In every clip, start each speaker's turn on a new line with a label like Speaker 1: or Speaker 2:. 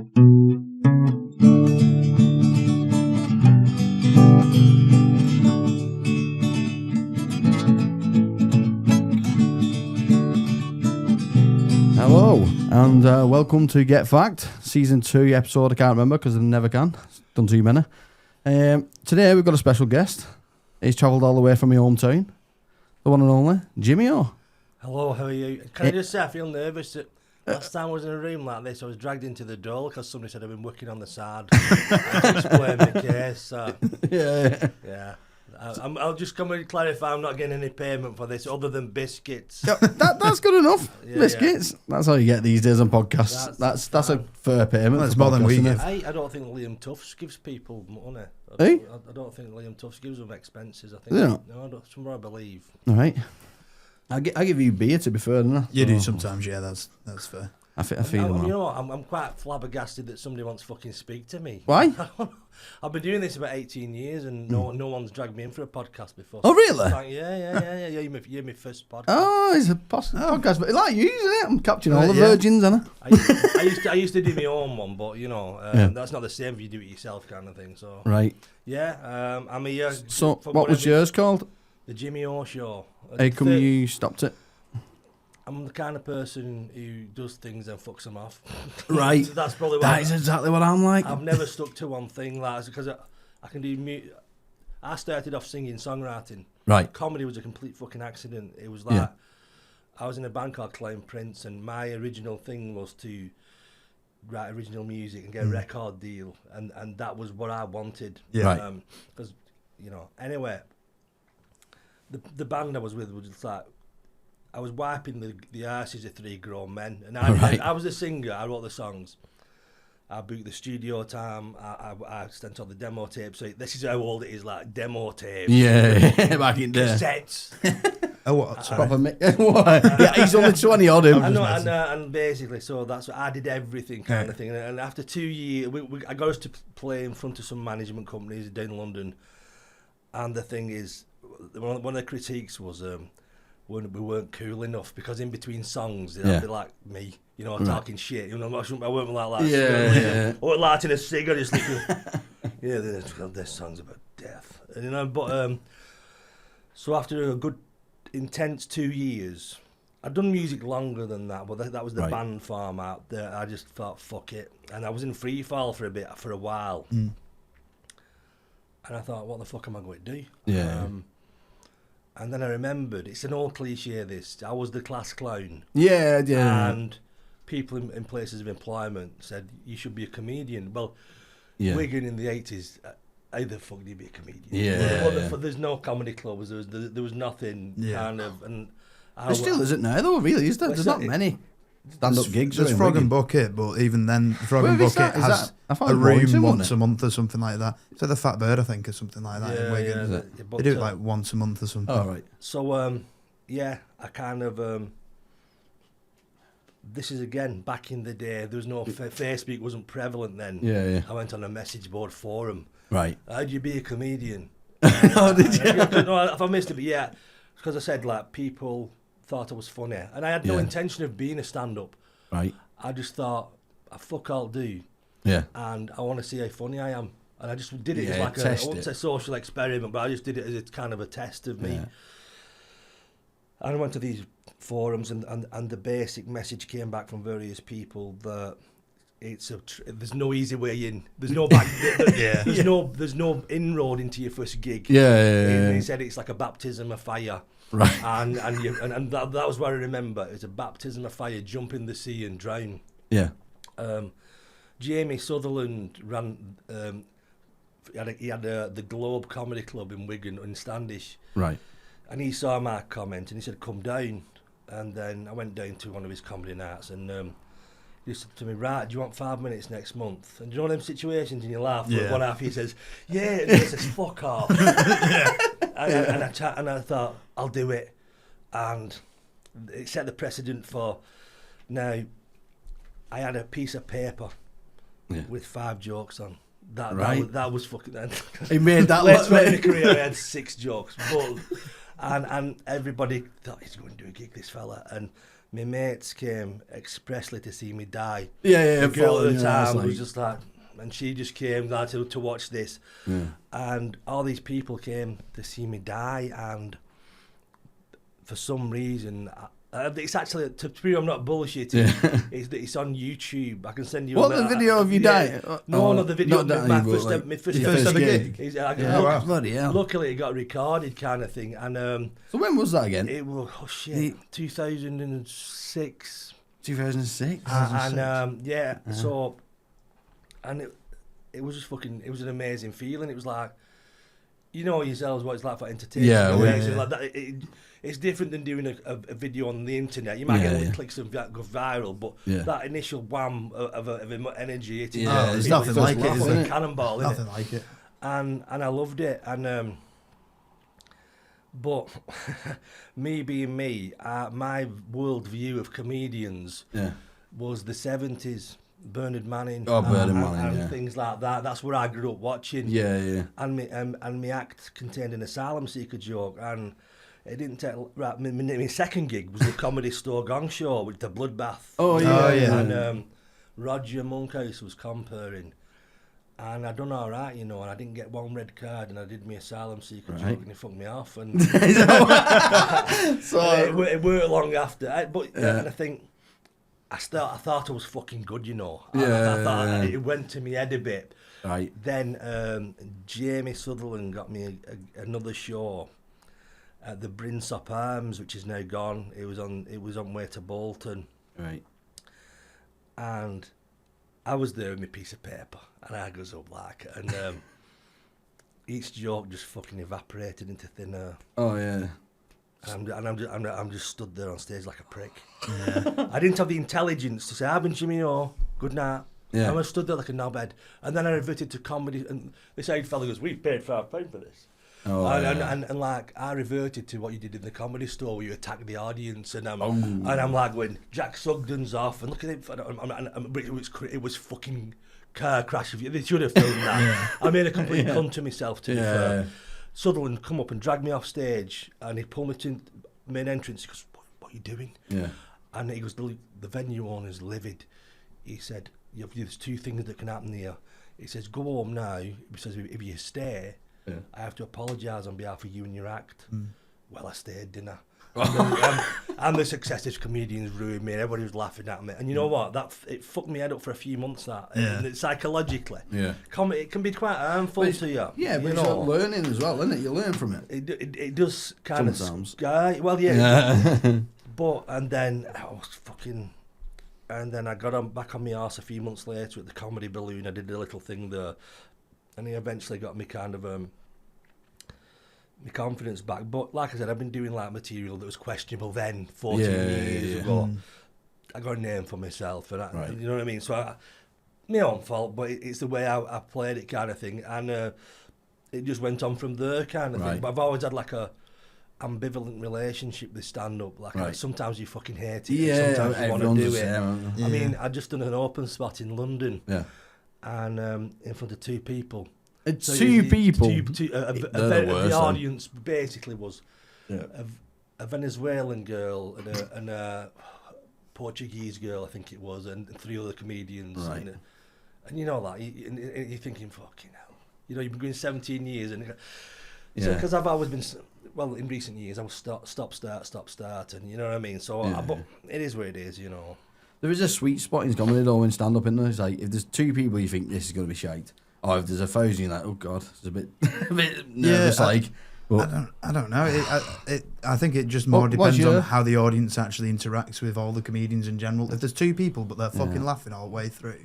Speaker 1: Hello, and welcome to Get Fact, Season 2 episode. I can't remember because I never can. Done too many. Today we've got a special guest. He's travelled all the way from my hometown. The one and only, Jimmy O.
Speaker 2: Hello, how are you? Can I just say I feel nervous that last time I was in a room like this, I was dragged into the door because somebody said I've been working on the side. I had to explain the case. So. Yeah. I'll just come and clarify I'm not getting any payment for this other than biscuits.
Speaker 1: Yeah, that's good enough. Biscuits. Yeah. That's how you get these days on podcasts. That's a fair payment.
Speaker 3: That's more than we give.
Speaker 2: I don't think Liam Tufts gives people money.
Speaker 1: I
Speaker 2: don't think Liam Tufts gives them expenses. I think
Speaker 1: no,
Speaker 2: somewhere I believe.
Speaker 1: All right. I give you beer to be fair, don't I?
Speaker 3: You do sometimes, yeah. That's fair.
Speaker 1: I feel them.
Speaker 2: You know what? I'm quite flabbergasted that somebody wants to fucking speak to me.
Speaker 1: Why?
Speaker 2: I've been doing this about 18 years and no one's dragged me in for a podcast before.
Speaker 1: Oh, really?
Speaker 2: Like, yeah. You're my first podcast.
Speaker 1: Oh, it's a podcast, but like you, isn't it? I'm capturing all the virgins, aren't
Speaker 2: I used to do my own one, but you know, that's not the same if you do it yourself, kind of thing. So
Speaker 1: right.
Speaker 2: Yeah. I'm here.
Speaker 1: So, what was yours called?
Speaker 2: The Jimmy O Show.
Speaker 1: How come you stopped it?
Speaker 2: I'm the kind of person who does things and fucks them off.
Speaker 1: Right.
Speaker 2: So that's probably
Speaker 1: that is exactly what I'm like.
Speaker 2: I've never stuck to one thing, like, because I can do. I started off singing songwriting.
Speaker 1: Right.
Speaker 2: Comedy was a complete fucking accident. It was like I was in a band called Clown Prince, and my original thing was to write original music and get a record deal, and that was what I wanted.
Speaker 3: Yeah.
Speaker 1: Right.
Speaker 2: Because anyway, the band I was with was just like. I was wiping the arses of three grown men, and I was the singer. I wrote the songs. I booked the studio time. I sent all the demo tapes. So this is how old it is, like demo tapes.
Speaker 1: Yeah, back in there.
Speaker 2: Cassettes.
Speaker 3: Oh, what? Sorry.
Speaker 1: Yeah, he's only 20 odd him.
Speaker 2: I know, and basically, so that's what I did everything kind of thing. And after 2 years, I got us to play in front of some management companies down in London. And the thing is, one of the critiques was. We weren't cool enough because in between songs they'd be like me, talking shit. I weren't like that.
Speaker 1: Yeah.
Speaker 2: Or lighting a cigarette, just like, this song's about death. And, so after a good intense 2 years, I'd done music longer than that, but that was the band format. I just thought, fuck it, and I was in free fall for a while, and I thought, what the fuck am I going to do?
Speaker 1: Yeah.
Speaker 2: And then I remembered, it's an old cliche this, I was the class clown.
Speaker 1: Yeah.
Speaker 2: And people in places of employment said, you should be a comedian. Well, Wigan in the 80s, how the fuck do you be a comedian?
Speaker 1: Yeah.
Speaker 2: There's no comedy clubs, there was nothing kind of. And
Speaker 1: there still isn't now though, really, is there? There's not many stand-up gigs.
Speaker 3: There's Frog and Bucket, but even then, Frog and Bucket has a room once a month or something like that. So the Fat Bird, I think, or something like that in Wigan. They do it like once a month or something.
Speaker 1: Oh, right.
Speaker 2: So, I kind of... this is, again, back in the day. There was no... Facebook wasn't prevalent then.
Speaker 1: Yeah.
Speaker 2: I went on a message board forum.
Speaker 1: Right.
Speaker 2: How'd you be a comedian?
Speaker 1: Oh, did you?
Speaker 2: No, if I missed it, but yeah. Because I said, like, people... thought I was funny, and I had no intention of being a stand-up.
Speaker 1: Right.
Speaker 2: I just thought, fuck I'll do.
Speaker 1: Yeah.
Speaker 2: And I want to see how funny I am. And I just did it as like I won't say social experiment, but I just did it as kind of a test of me. And I went to these forums, and the basic message came back from various people that there's no easy way in. There's no there's no inroad into your first gig.
Speaker 1: Yeah.
Speaker 2: He said it's like a baptism of fire.
Speaker 1: Right.
Speaker 2: And that was what I remember. It's a baptism of fire, jump in the sea and drown.
Speaker 1: Yeah.
Speaker 2: Jamie Sutherland ran. He had the Globe Comedy Club in Wigan in Standish.
Speaker 1: Right.
Speaker 2: And he saw my comment and he said, "Come down." And then I went down to one of his comedy nights and he said to me, "Right, do you want 5 minutes next month?" And do you know them situations in your life where one half he says, "Yeah," and he says, "Fuck off." And I thought, I'll do it. And it set the precedent for now. I had a piece of paper with 5 jokes on. That was fucking.
Speaker 1: He made that.
Speaker 2: Let's make my career. I had 6 jokes, but and everybody thought he's going to do a gig, this fella. And my mates came expressly to see me die.
Speaker 1: Yeah.
Speaker 2: The girl at the time was just like, and she just came like to watch this.
Speaker 1: Yeah.
Speaker 2: And all these people came to see me die, and for some reason, it's actually, to prove I'm not bullshitting, it's on YouTube. I can send you
Speaker 1: the video of you dying?
Speaker 2: No, not the video. My first ever gig.
Speaker 1: Bloody hell.
Speaker 2: Luckily, it got recorded, kind of thing. And
Speaker 1: so when was that again?
Speaker 2: It was 2006.
Speaker 1: 2006.
Speaker 2: So, and it was just fucking. It was an amazing feeling. It was like, you know yourselves what it's like for entertainment.
Speaker 1: Yeah,
Speaker 2: like that. It's different than doing a video on the internet. You might get little clicks and go viral, but that initial wham of energy hitting,
Speaker 3: it's nothing like it, isn't it?
Speaker 2: Cannonball, isn't
Speaker 3: nothing like it.
Speaker 2: And I loved it. And but me being me, my world view of comedians was the 70s. Bernard Manning, and things like that. That's where I grew up watching.
Speaker 1: Yeah.
Speaker 2: And my act contained an asylum seeker joke, and it didn't take. Right, my second gig was the Comedy Store Gong Show with the Bloodbath. And Roger Monkhouse was comparing, and I done all right, and I didn't get one red card, and I did my asylum seeker joke, and he fucked me off, and so it worked long after. And I think. I thought I was fucking good, I thought it went to my head a bit.
Speaker 1: Right.
Speaker 2: Then Jamie Sutherland got me another show at the Brinsop Arms, which is now gone. It was on way to Bolton.
Speaker 1: Right.
Speaker 2: And I was there with my piece of paper, and I goes up and each joke just fucking evaporated into thin air.
Speaker 1: Oh yeah.
Speaker 2: I'm just stood there on stage like a prick. Yeah. I didn't have the intelligence to say, "I've been Jimmy O, good night." Yeah. I was stood there like a knobhead, and then I reverted to comedy. And this old fella goes, "We've paid £5 for this." And like I reverted to what you did in the Comedy Store, where you attack the audience, and I'm like going, Jack Sugden's off, and look at it. It was fucking car crash. They should have filmed that. Yeah. I made a complete cunt to myself. To be fair. Sutherland come up and dragged me off stage, and he pulled me to the main entrance. He goes, what are you doing? Yeah. And he goes, the venue owner's livid. He said, there's two things that can happen here. He says, go home now. He says, if you stay, I have to apologise on behalf of you and your act. Well, I stayed, didn't I? And the successive comedians ruined me. Everybody was laughing at me, and you know what? It fucked me head up for a few months. Psychologically, it can be quite harmful to you.
Speaker 1: Yeah, but it's learning as well, isn't it? You learn from it.
Speaker 2: It does kind
Speaker 1: sometimes.
Speaker 2: Well, yeah. But and then I was fucking, and then I got back on my arse a few months later at the Comedy Balloon. I did a little thing there, and he eventually got me kind of my confidence back. But like I said, I've been doing like material that was questionable then 14 years ago. I got a name for myself, and you know what I mean? So my own fault, but it's the way I played it, kind of thing. And it just went on from there, kind of thing. But I've always had like a ambivalent relationship with stand-up. Like sometimes you fucking hate it, sometimes you want to do it. I mean, I just done an open spot in London, and in front of two people.
Speaker 1: Two people.
Speaker 2: The audience basically was a Venezuelan girl and a Portuguese girl, I think it was, and three other comedians. Right. And you know that, you're thinking, fucking hell. You've been going 17 years. And because I've always been, in recent years, I was stop, start, and you know what I mean? So but it is what it is,
Speaker 1: There is a sweet spot in comedy though in stand-up, isn't there? It's like, if there's two people you think this is going to be shite, or if there's a thousand, you're like, oh god, it's a bit nervous.
Speaker 3: I don't know. I think it just more depends on how the audience actually interacts with all the comedians in general. If there's two people but they're fucking laughing all the way through,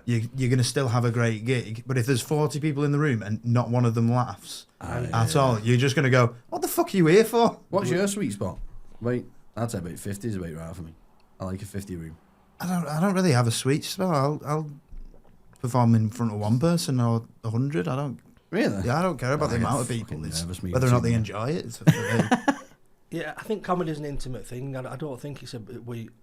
Speaker 3: you're gonna still have a great gig. But if there's 40 people in the room and not one of them laughs at all, you're just gonna go, what the fuck are you here for?
Speaker 1: What's your sweet spot? Wait, I'd say about 50 is about right for me. I like a 50 room.
Speaker 3: I don't really have a sweet spot. I'll perform in front of one person or 100. I don't.
Speaker 1: Really?
Speaker 3: Yeah, I don't care about the amount of people. It's whether or not they enjoy it. It's for me.
Speaker 2: Yeah, I think comedy is an intimate thing. I don't think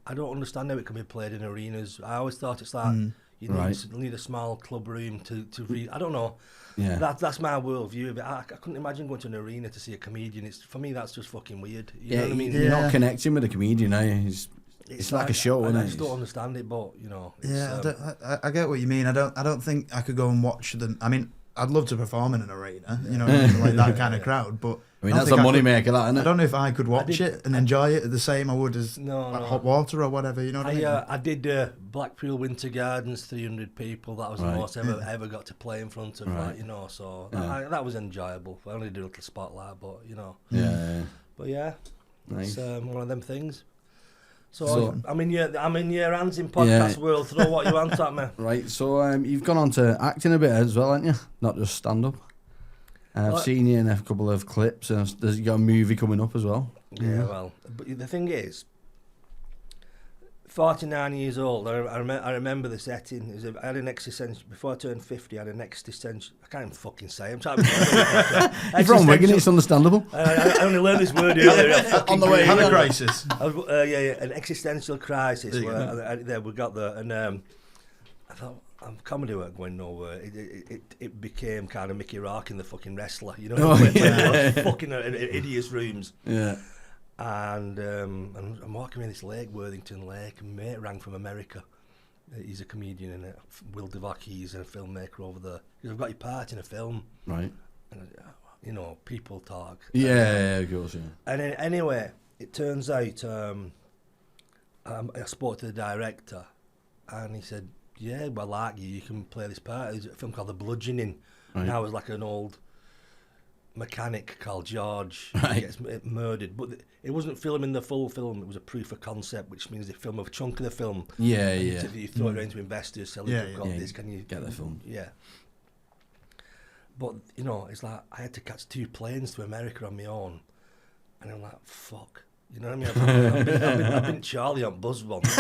Speaker 2: I don't understand how it can be played in arenas. I always thought it's like you need a small club room to read. I don't know. Yeah. That's my worldview of it. I couldn't imagine going to an arena to see a comedian. For me, that's just fucking weird. You know what I mean?
Speaker 1: You're not connecting with a comedian, are you? It's like a show, isn't it?
Speaker 2: I just don't understand it, but you know.
Speaker 3: I get what you mean. I don't think I could go and watch them. I mean, I'd love to perform in an arena, you know, like that kind of crowd. But
Speaker 1: I mean, that's a money maker, that, isn't it?
Speaker 3: I don't know if I could watch it and enjoy it the same I would as hot water or whatever. You know what I mean?
Speaker 2: I did Blackpool Winter Gardens, 300 people. That was the most I ever got to play in front of, like, you know. So that was enjoyable. I only did a little spotlight, but you know.
Speaker 1: Yeah.
Speaker 2: But yeah,
Speaker 1: nice.
Speaker 2: It's one of them things. So I'm in your hands in podcast world. Throw what you want at me.
Speaker 1: Right. So you've gone on to acting a bit as well, haven't you? Not just stand up. I've seen you in a couple of clips, and you got a movie coming up as well.
Speaker 2: Yeah. Well, but the thing is, 49 years old. I remember the setting. I had an existential before I turned 50. I had an existential. I can't even fucking say. I'm trying.
Speaker 1: You're from Wigan. It's understandable.
Speaker 2: I only learned this word earlier.
Speaker 3: On the way, have a crisis.
Speaker 2: An existential crisis. There we got there, and I thought, comedy weren't going nowhere. It became kind of Mickey Rourke in The fucking Wrestler, you know, fucking hideous rooms.
Speaker 1: Yeah.
Speaker 2: And I'm walking around this lake, Worthington Lake, and mate rang from America. He's a comedian in it. Will Devaki, he's a filmmaker over there. He goes, I've got your part in a film.
Speaker 1: Right.
Speaker 2: And, you know, people talk.
Speaker 1: Yeah, of course, yeah.
Speaker 2: And then, anyway, it turns out I spoke to the director, and he said, yeah, well, like you can play this part. There's a film called The Bludgeoning. Right. And I was like an old mechanic called George. Right. He gets murdered. But it wasn't filming the full film. It was a proof of concept, which means they film a chunk of the film.
Speaker 1: Yeah.
Speaker 2: You throw it around to investors, sell it. You've got this. Can you
Speaker 1: get the film?
Speaker 2: Yeah. But, you know, it's like I had to catch 2 planes to America on my own. And I'm like, fuck. You know what I mean? I've been Charlie on Buzz once.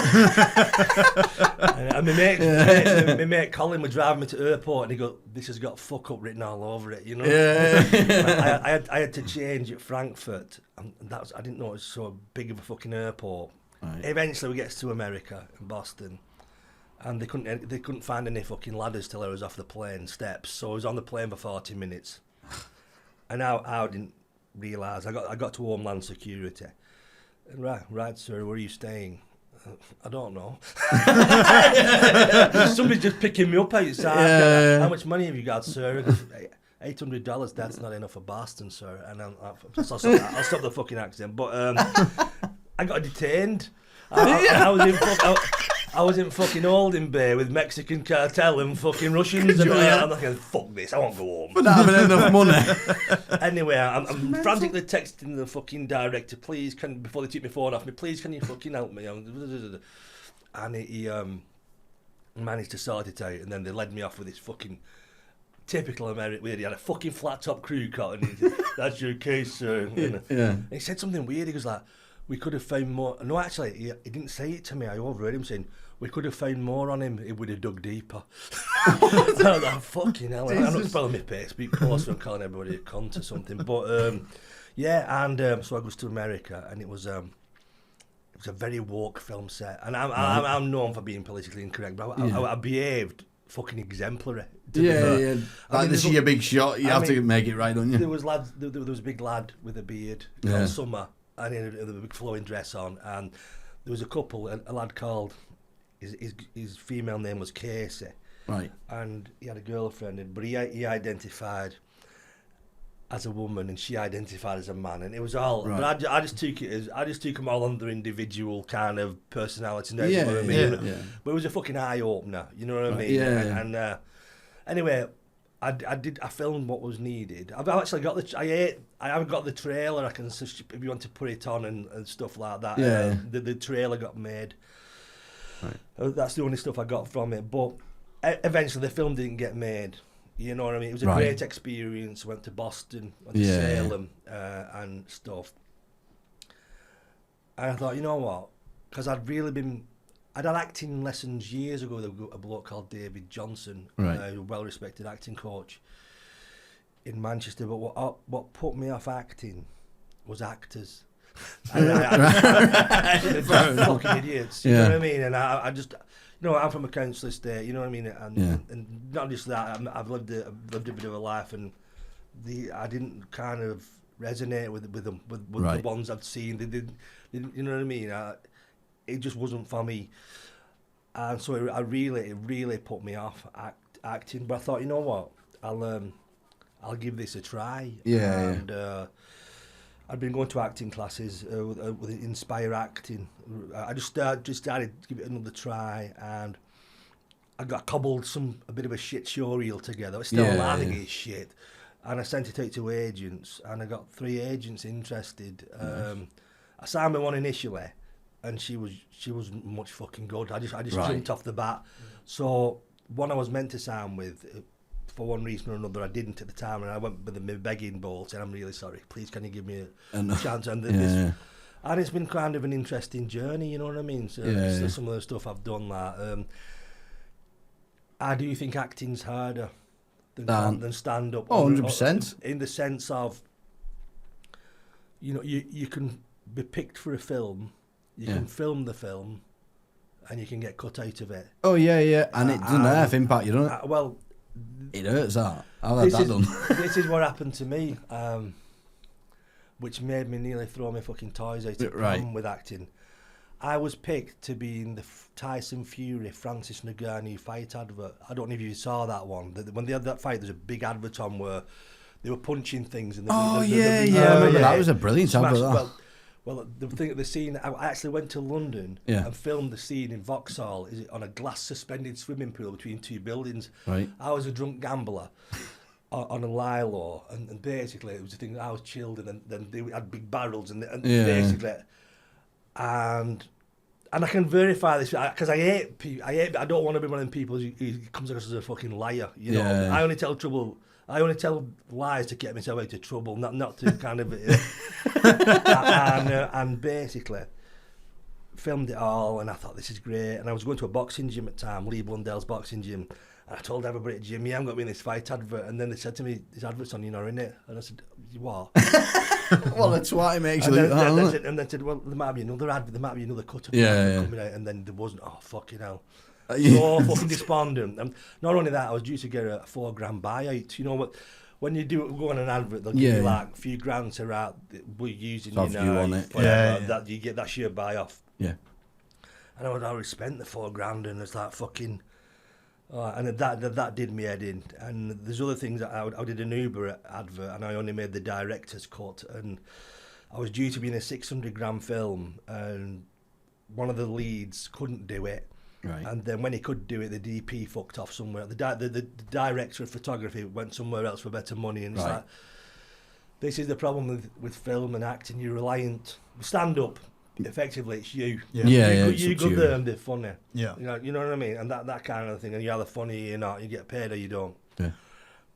Speaker 2: And my mate Colin was driving me to the airport, and he goes, this has got fuck up written all over it, you know? Yeah. I had to change at Frankfurt, and I didn't know it was so big of a fucking airport. Right. Eventually we get to America, in Boston, and they couldn't find any fucking ladders till I was off the plane steps, so I was on the plane for 40 minutes. And I didn't realise, I got to Homeland Security. Right, sir, where are you staying? I don't know. Somebody's just picking me up outside. How much money have you got, sir? $800, that's not enough for Boston, sir. And I'll stop the fucking accent. But I got detained. I was in fucking Holding Bay with Mexican cartel and fucking Russians. And I'm like, fuck this, I won't go home.
Speaker 1: But not having enough money.
Speaker 2: Anyway, I'm frantically texting the fucking director, please, before they took my phone off me, please, can you fucking help me? And he managed to sort it out, and then they led me off with this fucking typical American weird. He had a fucking flat top crew cut, and he said, that's your case, sir. And he said something weird. He goes like, we could have found more. No, actually, he didn't say it to me. I overheard him saying, we could have found more on him. It would have dug deeper. I was like, fucking hell. I'm not spelling my pace, speak close from calling everybody a cunt or something. But, so I goes to America, and it was a very woke film set. And I'm known for being politically incorrect, but I behaved fucking exemplary.
Speaker 1: Like, this is your big shot. You have to make it right, don't you?
Speaker 2: There was a big lad with a beard called Summer, and he had a big flowing dress on, and there was a couple, a lad called, his female name was Casey,
Speaker 1: right,
Speaker 2: and he had a girlfriend, but he identified as a woman, and she identified as a man, and it was all. Right. But I just took them all under individual kind of personality. You know what I mean? But it was a fucking eye opener. You know what I mean? And anyway, I filmed what was needed. I've actually got I haven't got the trailer. I can, if you want to put it on and stuff like that. The trailer got made. Right. That's the only stuff I got from it. But eventually the film didn't get made. You know what I mean? It was a great experience. Went to Boston, went to Salem, and stuff. And I thought, you know what? Because I'd had acting lessons years ago with a bloke called David Johnson, a well-respected acting coach in Manchester. But what put me off acting was actors. They're fucking idiots. You know what I mean? And I just, you know, I'm from a council estate. You know what I mean? And not just that, I've lived a bit of a life, and I didn't kind of resonate with them, with the ones I've seen. They didn't, you know what I mean? it just wasn't for me. And so it really put me off acting. But I thought, you know what, I'll give this a try. And I'd been going to acting classes with Inspire Acting. I just started to give it another try, and I cobbled a bit of a shit show reel together. I was still laughing at shit, and I sent it out to agents, and I got 3 agents interested. I signed with one initially, and she was much fucking good. I just jumped off the bat. So one I was meant to sign with, for one reason or another, I didn't at the time, and I went with the begging bowl, saying, I'm really sorry, please can you give me a chance? And and it's been kind of an interesting journey, you know what I mean? So some of the stuff I've done, I do think acting's harder than stand-up.
Speaker 1: Oh, 100%.
Speaker 2: In the sense of, you know, you can be picked for a film, you can film the film, and you can get cut out of it.
Speaker 1: Oh, yeah, and it doesn't have impact, you don't it?
Speaker 2: Well,
Speaker 1: it hurts that. I've had that done.
Speaker 2: This is what happened to me, which made me nearly throw my fucking toys out with acting. I was picked to be in the Tyson Fury Francis Ngannou fight advert. I don't know if you saw that one. When they had that fight, there's a big advert on where they were punching things. And
Speaker 1: I remember that. Was a brilliant advert.
Speaker 2: Well, the scene, I actually went to London and filmed the scene in Vauxhall on a glass suspended swimming pool between 2 buildings.
Speaker 1: Right.
Speaker 2: I was a drunk gambler on a Lilo, and basically it was a thing that I was chilled, and then they had big barrels, and basically, and I can verify this because I hate people. I don't want to be one of them people who comes across as a fucking liar. You know, I only tell lies to get myself out of trouble, not to kind of. And basically filmed it all, and I thought this is great. And I was going to a boxing gym at the time, Lee Blundell's boxing gym. And I told everybody at the gym, yeah, I'm going to be in this fight advert. And then they said to me, this advert's on, you're not in it. And I said, what?
Speaker 1: Well, that's why it makes you
Speaker 2: look
Speaker 1: that.
Speaker 2: And they said, well, there might be another advert, there might be another cut of it coming out. And then there wasn't. Oh, fucking hell. So fucking despondent. And not only that, I was due to get a $4,000 buyout. You know what? When you go on an advert, they'll give you like a few grand to write, we're using you now. On it. That you get, that's your buy off.
Speaker 1: Yeah.
Speaker 2: And I would already spent the $4,000, and it's like fucking. And that did me head in. And there's other things that I did an Uber advert, and I only made the director's cut. And I was due to be in a 600-gram film, and one of the leads couldn't do it.
Speaker 1: Right.
Speaker 2: And then when he could do it, the DP fucked off somewhere. The director of photography went somewhere else for better money. And it's like, this is the problem with film and acting. You're reliant. Stand up. Effectively, it's you. You go there and they're funny.
Speaker 3: Yeah.
Speaker 2: You know what I mean? And that kind of thing. And you're either funny or you're not. You get paid or you don't.
Speaker 1: Yeah.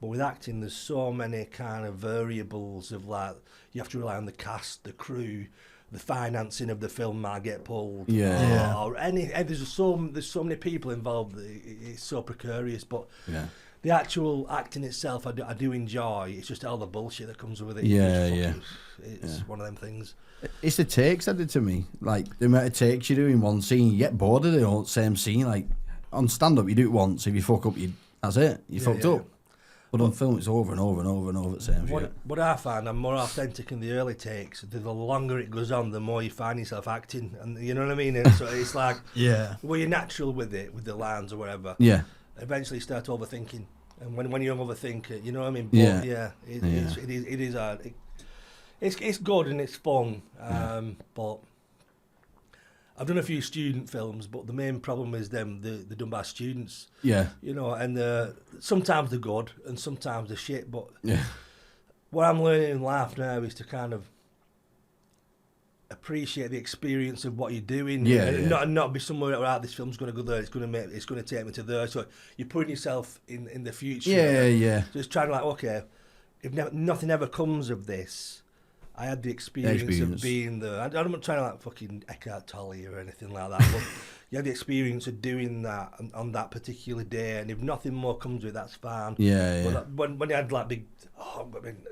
Speaker 2: But with acting, there's so many kind of variables of like, you have to rely on the cast, the crew, the financing of the film might get pulled. Or there's so many people involved. It's so precarious. But the actual acting itself, I do enjoy. It's just all the bullshit that comes with it. It's one of them things.
Speaker 1: It's the takes that did to me. Like, the amount of takes you do in one scene, you get bored of the same scene. Like, on stand-up, you do it once. If you fuck up, that's it. You fucked up. But on film, it's over and over and over and over the same shit.
Speaker 2: What I find, I'm more authentic in the early takes. The longer it goes on, the more you find yourself acting. And you know what I mean? And so it's like, well, you're natural with it, with the lines or whatever.
Speaker 1: Yeah.
Speaker 2: Eventually you start overthinking. And when you overthink it, you know what I mean? But it is hard. It's good and it's fun, but I've done a few student films, but the main problem is they're done by students.
Speaker 1: Yeah.
Speaker 2: You know, and sometimes they're good and sometimes they're shit, but what I'm learning in life now is to kind of appreciate the experience of what you're doing, not be somewhere right. This film's going to go there. It's going to take me to there. So you're putting yourself in the future. Just trying to like, okay, if nothing ever comes of this, I had the experience of being there. I'm not trying to like fucking Eckhart Tolle or anything like that, but you had the experience of doing that on that particular day, and if nothing more comes with it, that's fine. But when you had like big,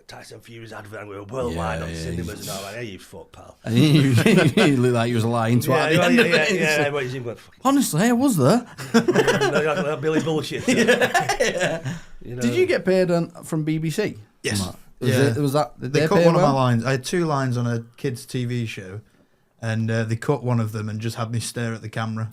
Speaker 2: Tyson Fury's advert, and we were worldwide on cinemas and all that, hey, you fuck, pal.
Speaker 1: And you looked like you was lying to at the end of it. Honestly, I was there.
Speaker 2: Like Billy bullshit. You know? Did
Speaker 1: you get paid from BBC?
Speaker 3: Yes.
Speaker 1: Was that,
Speaker 3: they cut one of my lines. I had 2 lines on a kids' TV show, and they cut one of them and just had me stare at the camera.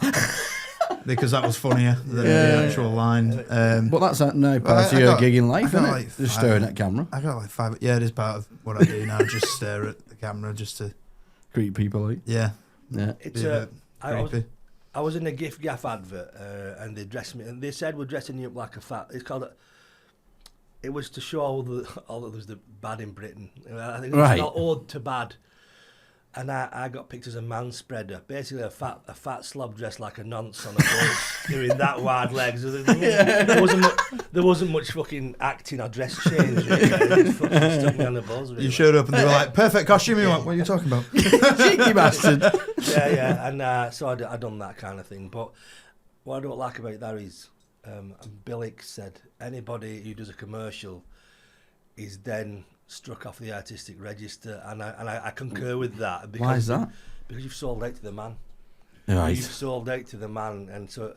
Speaker 3: Because that was funnier than the actual line.
Speaker 1: But that's now part of your gig in life, isn't it? Just staring at camera.
Speaker 3: I got like 5. Yeah, it is part of what I do now. Just stare at the camera, just to
Speaker 1: creep people out.
Speaker 3: Yeah.
Speaker 2: It's I was in a gift gaff advert, and they dressed me, and they said we're dressing you up like a fat. It's called. It was to show all that there's the bad in Britain. I think it's not ode to bad. And I got picked as a man spreader, basically a fat slob dressed like a nonce on a boat, doing that wide legs. There wasn't much fucking acting or dress change. Really. Just fucking stuck me on the buzz. Really.
Speaker 3: You showed up and they were like, "Perfect costume." You want? What are you talking about?
Speaker 1: Cheeky bastard.
Speaker 2: Yeah. And so I done that kind of thing. But what I don't like about that is, Billick said anybody who does a commercial is then struck off the artistic register, and I concur with that. Because,
Speaker 1: why is that?
Speaker 2: Because you've sold out to the man.
Speaker 1: Right.
Speaker 2: You've sold out to the man, and so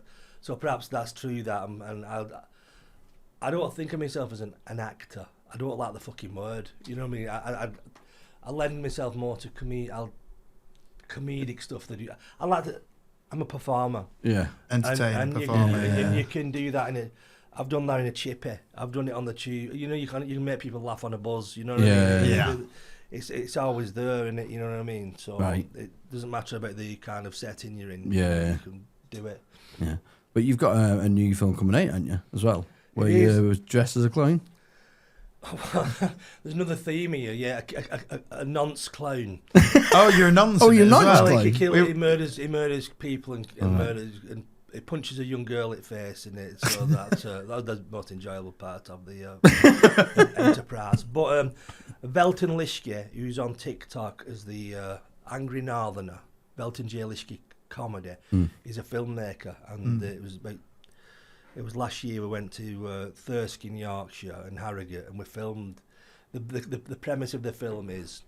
Speaker 2: perhaps that's true. That and I don't think of myself as an actor. I don't like the fucking word. You know what I mean? I lend myself more to comedic stuff. I like to. I'm a performer.
Speaker 3: Yeah, entertainer, performer.
Speaker 2: And you can do that in a. I've done that in a chippy. I've done it on the tube. You know, you can make people laugh on a buzz. You know what I mean?
Speaker 3: Yeah.
Speaker 2: It's always there, isn't it? You know what I mean? So it doesn't matter about the kind of setting you're in.
Speaker 1: Yeah.
Speaker 2: You can do it.
Speaker 1: Yeah. But you've got a new film coming out, haven't you, as well? Where you was dressed as a clown?
Speaker 2: There's another theme here, yeah. A nonce clown.
Speaker 3: Oh, you're a nonce.
Speaker 1: Oh, you're a nonce
Speaker 2: clown.
Speaker 1: Well,
Speaker 2: he murders people and murders and he punches a young girl in the face in it. So that's the most enjoyable part of the enterprise. But Velton Lishke, who's on TikTok as the Angry Northerner, Velton J. Lishke comedy, is a filmmaker, and it was last year we went to Thirsk in Yorkshire and Harrogate, and we filmed. The premise of the film is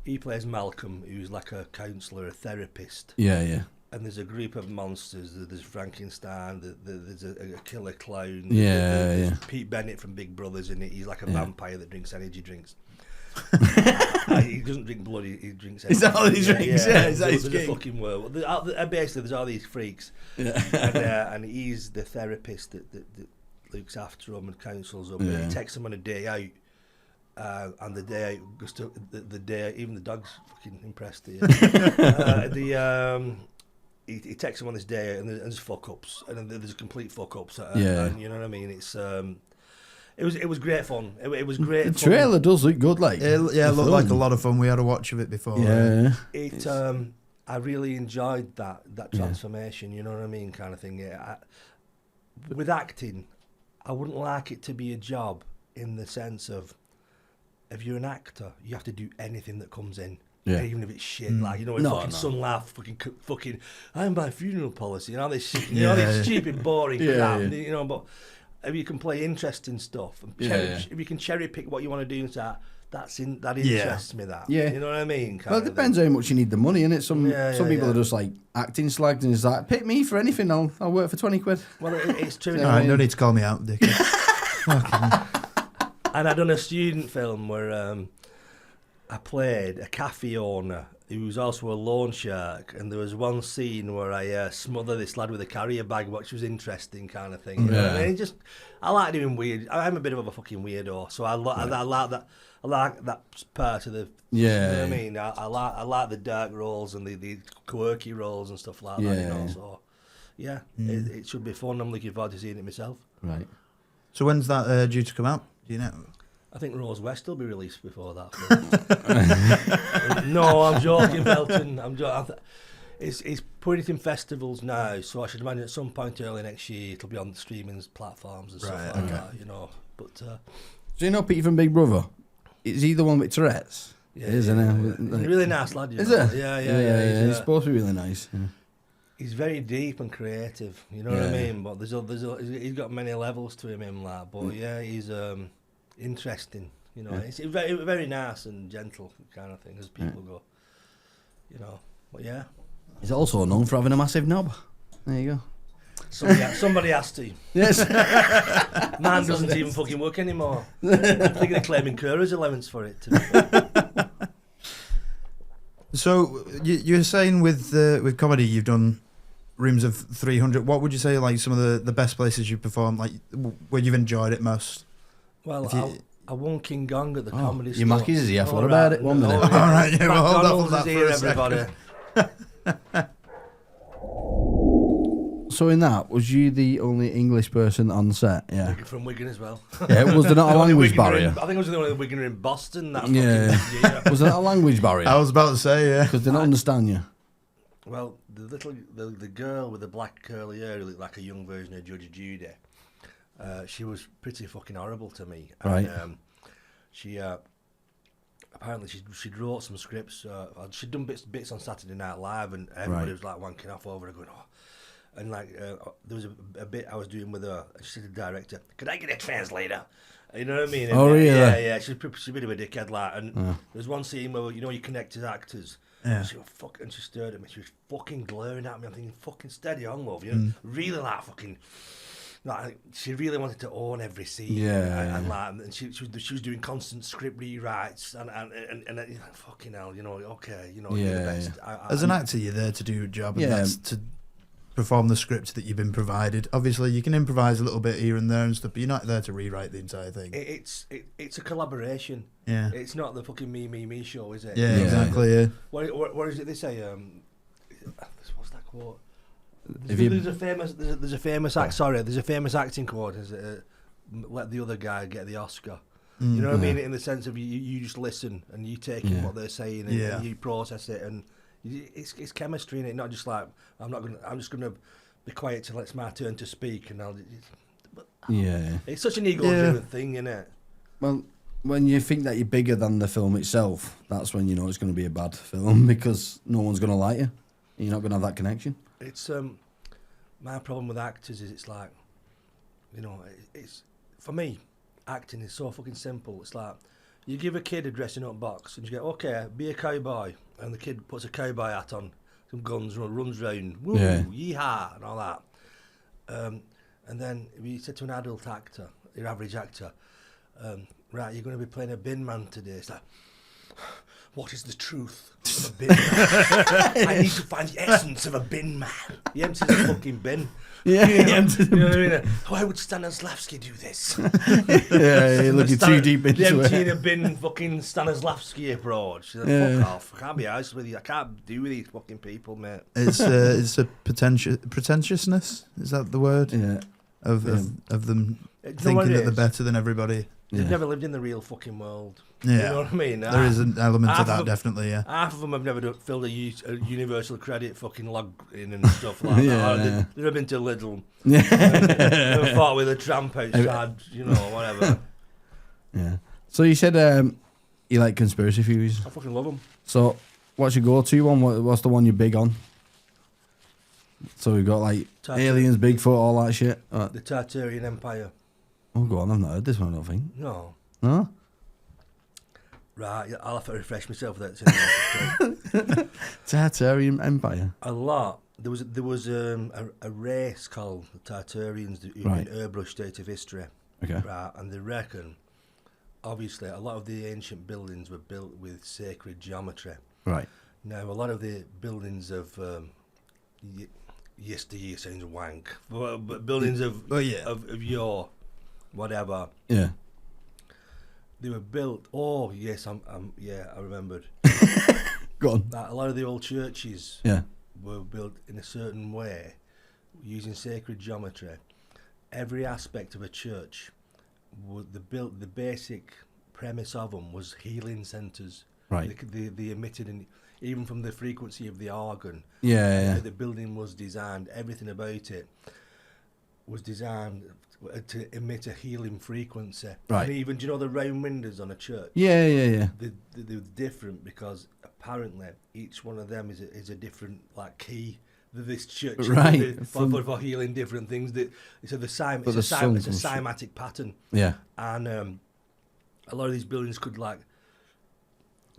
Speaker 2: he plays Malcolm, who's like a counsellor, a therapist.
Speaker 1: Yeah.
Speaker 2: And there's a group of monsters. There's Frankenstein. There's a killer clown.
Speaker 1: There's
Speaker 2: Pete Bennett from Big Brothers in it. He's like a vampire that drinks energy drinks. He doesn't drink blood. He drinks.
Speaker 1: Is that all he drinks? Yeah. Is that his
Speaker 2: gig? Fucking world. Basically, there's all these freaks. Yeah. And he's the therapist that looks after them and counsels them. Yeah. He takes them on a day out. And the day out goes to the day. Even the dog's fucking impressed here. He takes them on this day and there's fuck ups, and there's complete fuck ups. And you know what I mean? It's it was great fun. It was great.
Speaker 1: The trailer does look good, like
Speaker 3: it looked like a lot of fun. We had a watch of it before.
Speaker 1: Yeah,
Speaker 2: I really enjoyed that transformation. You know what I mean, kind of thing. Yeah, with acting, I wouldn't like it to be a job in the sense of if you're an actor, you have to do anything that comes in. Yeah. Even if it's shit, like Sun Laugh, fucking, I'm by funeral policy, and all this shit, all this stupid, boring crap, you know. But if you can play interesting stuff, and if you can cherry pick what you want to do, and say that interests me. You know what I mean?
Speaker 1: Well, it depends how much you need the money, innit? Some people are just like acting slagged, and it's like, pick me for anything, I'll work for 20 quid.
Speaker 2: Well, it's true.
Speaker 3: All right, no need to call me out, dickhead.
Speaker 2: And I done a student film where I played a cafe owner who was also a loan shark, and there was one scene where I smothered this lad with a carrier bag, which was interesting, kind of thing. You know what I mean? I like doing weird. I'm a bit of a fucking weirdo, so I like that. I like that part of the. You know what I mean? I like the dark roles and the quirky roles and stuff like that. You know, so it should be fun. I'm looking forward to seeing it myself.
Speaker 1: Right. So
Speaker 3: when's that due to come out? Do you know?
Speaker 2: I think Rose West will be released before that. No, I'm joking, Belton. I'm joking. It's putting it in festivals now, so I should imagine at some point early next year it'll be on the streaming platforms and stuff like that, you know. But
Speaker 1: do you know Pete from Big Brother? Is he the one with Tourette's?
Speaker 2: Yeah, isn't it? He's a really nice lad.
Speaker 1: Is it?
Speaker 2: Yeah.
Speaker 1: He's supposed to be really nice. Yeah.
Speaker 2: He's very deep and creative. You know what I mean? But he's got many levels to him, But he's interesting. You know, it's very, very nice and gentle kind of thing as people go. You know, but yeah.
Speaker 1: He's also known for having a massive knob. There you go.
Speaker 2: Somebody has to.
Speaker 1: Yes.
Speaker 2: Man doesn't even fucking work anymore. I'm thinking of claiming Currer's allowance for it.
Speaker 3: So you're saying with comedy, you've done rooms of 300. What would you say, like, some of the best places you've performed, like, where you've enjoyed it most?
Speaker 2: Well, I won King Gong at the comedy store.
Speaker 1: Your Mackies is here. What about it? 1 minute.
Speaker 3: All right, yeah, well, hold
Speaker 2: McDonald's
Speaker 3: that
Speaker 2: is
Speaker 3: for
Speaker 2: here,
Speaker 3: a second.
Speaker 2: everybody.
Speaker 1: So in that, was you the only English person on set? Yeah.
Speaker 2: From Wigan as well.
Speaker 1: Yeah. Was there not a language barrier?
Speaker 2: I think it was the only Wigan in Boston. That
Speaker 1: Yeah.
Speaker 2: fucking year.
Speaker 1: Was there not a language barrier?
Speaker 3: I was about to say, yeah.
Speaker 1: Because they don't understand you.
Speaker 2: Well, the girl with the black curly hair who looked like a young version of Judge Judy, she was pretty fucking horrible to me.
Speaker 1: Right.
Speaker 2: And, she apparently she'd wrote some scripts. She'd done bits on Saturday Night Live, and everybody was like wanking off over her, going, "Oh." And like there was a bit I was doing with her. She said to the director, "Could I get a translator?" You know what I mean? And,
Speaker 1: Oh, really?
Speaker 2: Yeah. She's a bit of a dickhead, like. And there's one scene where you connect as actors.
Speaker 3: Yeah.
Speaker 2: She was and she stared at me. She was fucking glaring at me. I'm thinking, fucking steady on, love. You know, really like fucking. Like, she really wanted to own every scene.
Speaker 1: Yeah.
Speaker 2: And she was doing constant script rewrites and fucking hell, you know. Okay, you know, you're the best.
Speaker 3: As an actor, you're there to do your job, and
Speaker 1: Yeah.
Speaker 3: that's to perform the script that you've been provided. Obviously, you can improvise a little bit here and there and stuff, but you're not there to rewrite the entire thing.
Speaker 2: It's a collaboration.
Speaker 3: Yeah.
Speaker 2: It's not the fucking me show, is it?
Speaker 3: Yeah, exactly. Yeah.
Speaker 2: What is it they say? What's that quote?
Speaker 1: If you-
Speaker 2: There's a famous act. Sorry, there's a famous acting quote. Is let the other guy get the Oscar. You know what I mean? In the sense of you just listen and you take in what they're saying and you process it, and it's chemistry in it. Not just like I'm just gonna be quiet till it's my turn to speak, and it's such an ego-driven thing, isn't it?
Speaker 1: Well, when you think that you're bigger than the film itself, that's when you know it's going to be a bad film because no one's going to like you. You're not going to have that connection.
Speaker 2: It's my problem with actors is it's like, you know, it's for me, acting is so fucking simple. It's like you give a kid a dressing up box and you go, okay, be a cowboy, and the kid puts a cowboy hat on, some guns, runs round, woo, yeehaw, and all that. And then if you said to an adult actor, your average actor, right, you're going to be playing a bin man today. It's like, what is the truth of a bin man? I need to find the essence of a bin man. He empties a fucking bin.
Speaker 1: Yeah,
Speaker 2: You know what I mean? Why would Stanislavski do this?
Speaker 1: Yeah, you're looking too deep into
Speaker 2: the emptying
Speaker 1: it.
Speaker 2: a bin fucking Stanislavski approach. She's like, fuck off. I can't be honest with you. I can't do with these fucking people, mate.
Speaker 3: It's a pretentiousness. Is that the word?
Speaker 1: Yeah.
Speaker 3: Of them thinking that they're better than everybody.
Speaker 2: They've never lived in the real fucking world.
Speaker 3: Yeah.
Speaker 2: You know what I mean?
Speaker 3: There is an element to that, definitely, yeah.
Speaker 2: Half of them have never filled a universal credit fucking log in and stuff like that. They've never been to Lidl. Never fought with a tramp outside, you know, whatever.
Speaker 1: Yeah. So you said you like conspiracy theories.
Speaker 2: I fucking love them.
Speaker 1: So what's your go-to one? What's the one you're big on? So we've got like aliens, Bigfoot, all that shit.
Speaker 2: The Tartarian Empire.
Speaker 1: Oh, go on. I've not heard this one, I don't think.
Speaker 2: No.
Speaker 1: No?
Speaker 2: Right, I'll have to refresh myself with that.
Speaker 1: Tartarian Empire.
Speaker 2: A lot. There was a race called the Tartarians who've been airbrushed out of history.
Speaker 1: Okay.
Speaker 2: Right, and they reckon, obviously, a lot of the ancient buildings were built with sacred geometry.
Speaker 1: Right.
Speaker 2: Now, a lot of the buildings of yesteryear sounds wank, but buildings of yore, whatever.
Speaker 1: Yeah.
Speaker 2: They were built. Oh yes, I remembered.
Speaker 1: Go on.
Speaker 2: That a lot of the old churches were built in a certain way, using sacred geometry. Every aspect of a church, the basic premise of them was healing centres.
Speaker 1: Right.
Speaker 2: They emitted, even from the frequency of the organ. The building was designed. Everything about it was designed to emit a healing frequency.
Speaker 1: Right.
Speaker 2: And even, do you know the round windows on a church?
Speaker 1: Yeah.
Speaker 2: They're different because apparently each one of them is a different like key that this church for healing different things. It's a cymatic pattern.
Speaker 1: Yeah.
Speaker 2: And a lot of these buildings could like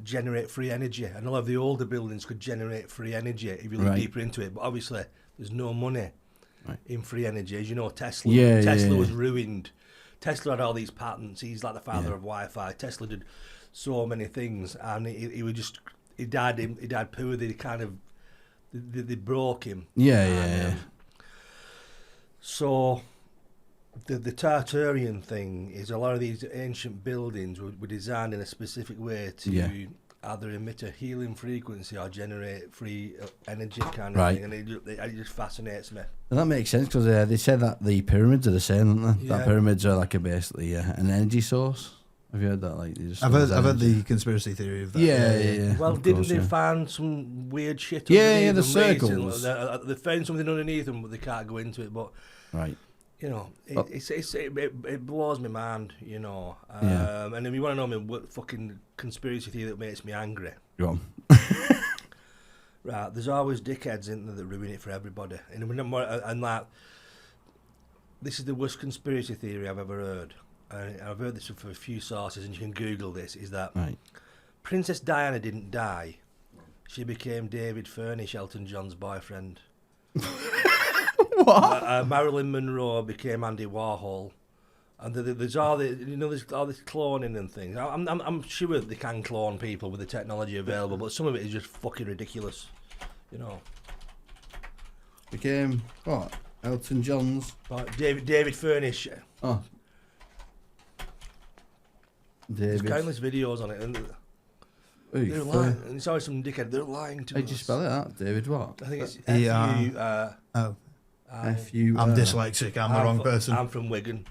Speaker 2: generate free energy, and a lot of the older buildings could generate free energy if you look deeper into it. But obviously, there's no money in free energy. As you know, Tesla was ruined. Tesla had all these patents. He's like the father of Wi-Fi. Tesla did so many things, and he he died poor. They kind of they broke him.
Speaker 1: Yeah.
Speaker 2: So the Tartarian thing is a lot of these ancient buildings were designed in a specific way to either emit a healing frequency or generate free energy kind of thing, and it just fascinates me.
Speaker 1: And that makes sense because they said that the pyramids are the same, don't they?
Speaker 2: Yeah.
Speaker 1: That pyramids are like basically an energy source. Have you heard that? Like
Speaker 3: I've heard the conspiracy theory of that.
Speaker 1: Yeah.
Speaker 2: Well, didn't they find some weird shit?
Speaker 1: Yeah, the
Speaker 2: them
Speaker 1: circles.
Speaker 2: They found something underneath them, but they can't go into it. But
Speaker 1: right.
Speaker 2: You know, it blows my mind, you know. And if you want to know what fucking conspiracy theory that makes me angry,
Speaker 1: Go on.
Speaker 2: right? There's always dickheads in there that ruin it for everybody, and like, this is the worst conspiracy theory I've ever heard. And I've heard this from a few sources, and you can Google this. Is that Princess Diana didn't die? She became David Furnish, Elton John's boyfriend.
Speaker 1: What?
Speaker 2: Marilyn Monroe became Andy Warhol, and there's all there's all this cloning and things. I'm sure they can clone people with the technology available, but some of it is just fucking ridiculous, you know.
Speaker 1: Became what? Elton John's.
Speaker 2: David Furnish.
Speaker 1: Oh. David.
Speaker 2: There's countless videos on it, and they're lying. And it's always some dickhead. They're lying to us.
Speaker 1: How'd you spell it out? David what?
Speaker 2: I think it's
Speaker 3: Oh.
Speaker 1: F-U.
Speaker 3: I'm dyslexic. I'm the wrong person.
Speaker 2: I'm from Wigan.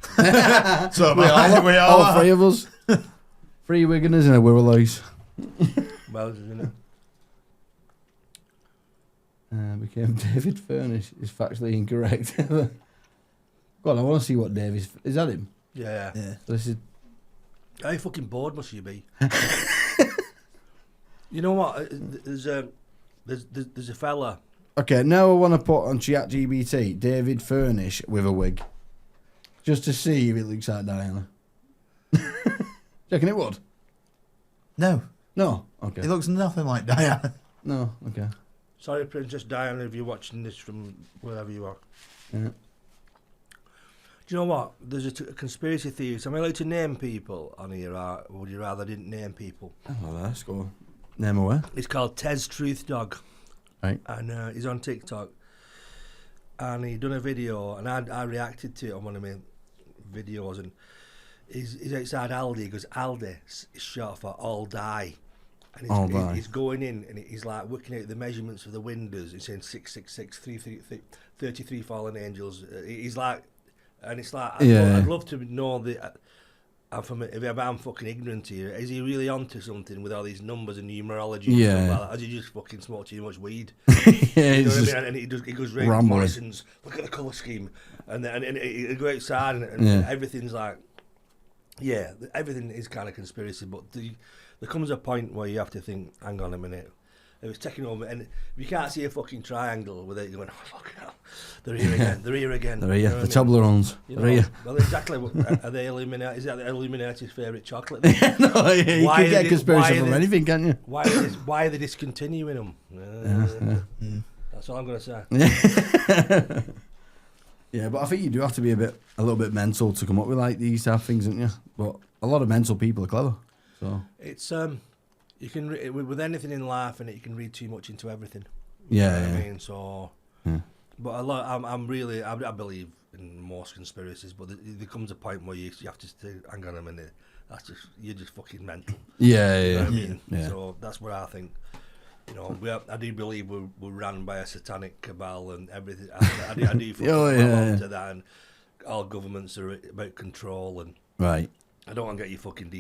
Speaker 3: So
Speaker 1: we are. All three of us. 3 Wiganers and a Wirralloys.
Speaker 2: Well, you know.
Speaker 1: Became David Furnish is factually incorrect. Go on, I want to see what David is that him?
Speaker 2: Yeah.
Speaker 1: So this is.
Speaker 2: How fucking bored must you be? You know what? There's a fella.
Speaker 1: Okay, now I want to put on ChatGPT David Furnish with a wig, just to see if it looks like Diana. Do you reckon it would?
Speaker 3: No.
Speaker 1: Okay.
Speaker 3: It looks nothing like Diana.
Speaker 1: No. Okay.
Speaker 2: Sorry, Princess Diana, if you're watching this from wherever you are.
Speaker 1: Yeah.
Speaker 2: Do you know what? There's a conspiracy theory. So am I allowed to name people on here, or would you rather I didn't name people?
Speaker 1: Oh, let's go. Name away.
Speaker 2: It's called Tez Truth Dog.
Speaker 1: Right.
Speaker 2: And he's on TikTok. And he done a video, and I reacted to it on one of my videos. And he's outside Aldi. He goes, Aldi is short for all die. And he's going in, and he's like working out the measurements of the windows. He's saying 666, 33 fallen angels. He's like, and it's like, I'd love to know the. If I'm fucking ignorant here, is he really onto something with all these numbers and numerology and stuff like that? Has he just fucking smoked too much weed? You know what I mean? And he goes right Morrison's, look at the colour scheme. And he go outside and everything's like, everything is kind of conspiracy, but there comes a point where you have to think, hang on a minute. It was taking over, and you can't see a fucking triangle without you going, oh, fuck hell. They're here again. They're here again.
Speaker 1: They're here. The Toblerones. They're here.
Speaker 2: Well, exactly. Are they Illuminati? Is that the Illuminati's favourite chocolate?
Speaker 1: No, you can get conspiracy from anything, can't you?
Speaker 2: Why are they discontinuing them? That's all I'm going to say.
Speaker 1: Yeah, but I think you do have to be a little bit mental to come up with like these type of things, don't you? But a lot of mental people are clever. So
Speaker 2: it's you can with anything in life, and you can read too much into everything.
Speaker 1: Yeah,
Speaker 2: I mean, so. But a lot. I believe in most conspiracies, but there comes a point where you have to say, hang on a minute, you're just fucking mental.
Speaker 1: Yeah,
Speaker 2: you know what I mean? So that's what I think. You know, I do believe we're run by a satanic cabal and everything. I do fucking belong to that, and all governments are about control and.
Speaker 1: Right.
Speaker 2: I don't want to get you fucking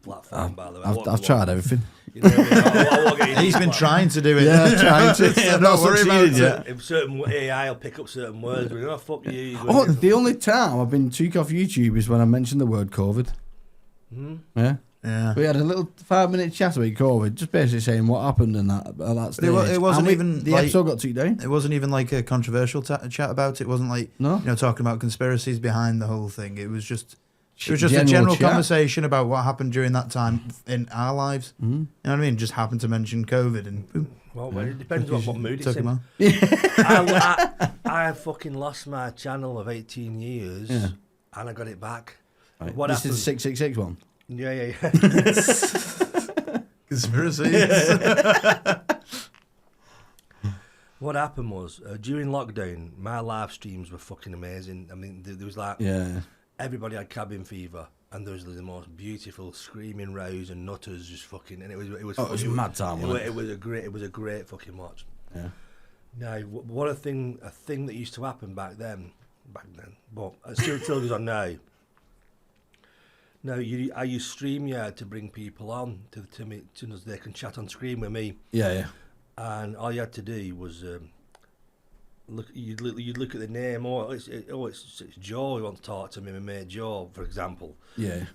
Speaker 2: platform, by the way.
Speaker 1: I've tried everything.
Speaker 2: You know what I mean?
Speaker 3: He's been trying to do it.
Speaker 1: Yeah, trying to. I'm not succeeded yet.
Speaker 2: If certain AI will pick up certain words, we're going, fuck you.
Speaker 1: The only time I've been took off YouTube is when I mentioned the word COVID. Yeah. We had a little 5-minute chat about COVID, just basically saying what happened and that. But
Speaker 3: it wasn't even
Speaker 1: the episode got took down.
Speaker 3: It wasn't even like a controversial chat about it. It wasn't like talking about conspiracies behind the whole thing. It was just. It was just a general conversation about what happened during that time in our lives. Mm-hmm. You know what I mean? Just happened to mention COVID and boom.
Speaker 2: Well, it depends on what mood it's in. I fucking lost my channel of 18 years and I got it back.
Speaker 1: Right. This is 666 one?
Speaker 2: Yeah.
Speaker 3: Conspiracies.
Speaker 2: What happened was, during lockdown, my live streams were fucking amazing. I mean, there was like, everybody had cabin fever, and there was the most beautiful screaming rows and nutters just fucking, and it was
Speaker 1: it was mad time, wasn't it?
Speaker 2: It was a great fucking watch.
Speaker 1: Yeah.
Speaker 2: Now, what a thing that used to happen back then, but it still goes on now. Now, I use StreamYard to bring people on to me, so they can chat on screen with me.
Speaker 1: Yeah.
Speaker 2: And all you had to do was you'd look at the name. It's Joe who wants to talk to me. My mate Joe, for example.
Speaker 1: Yeah.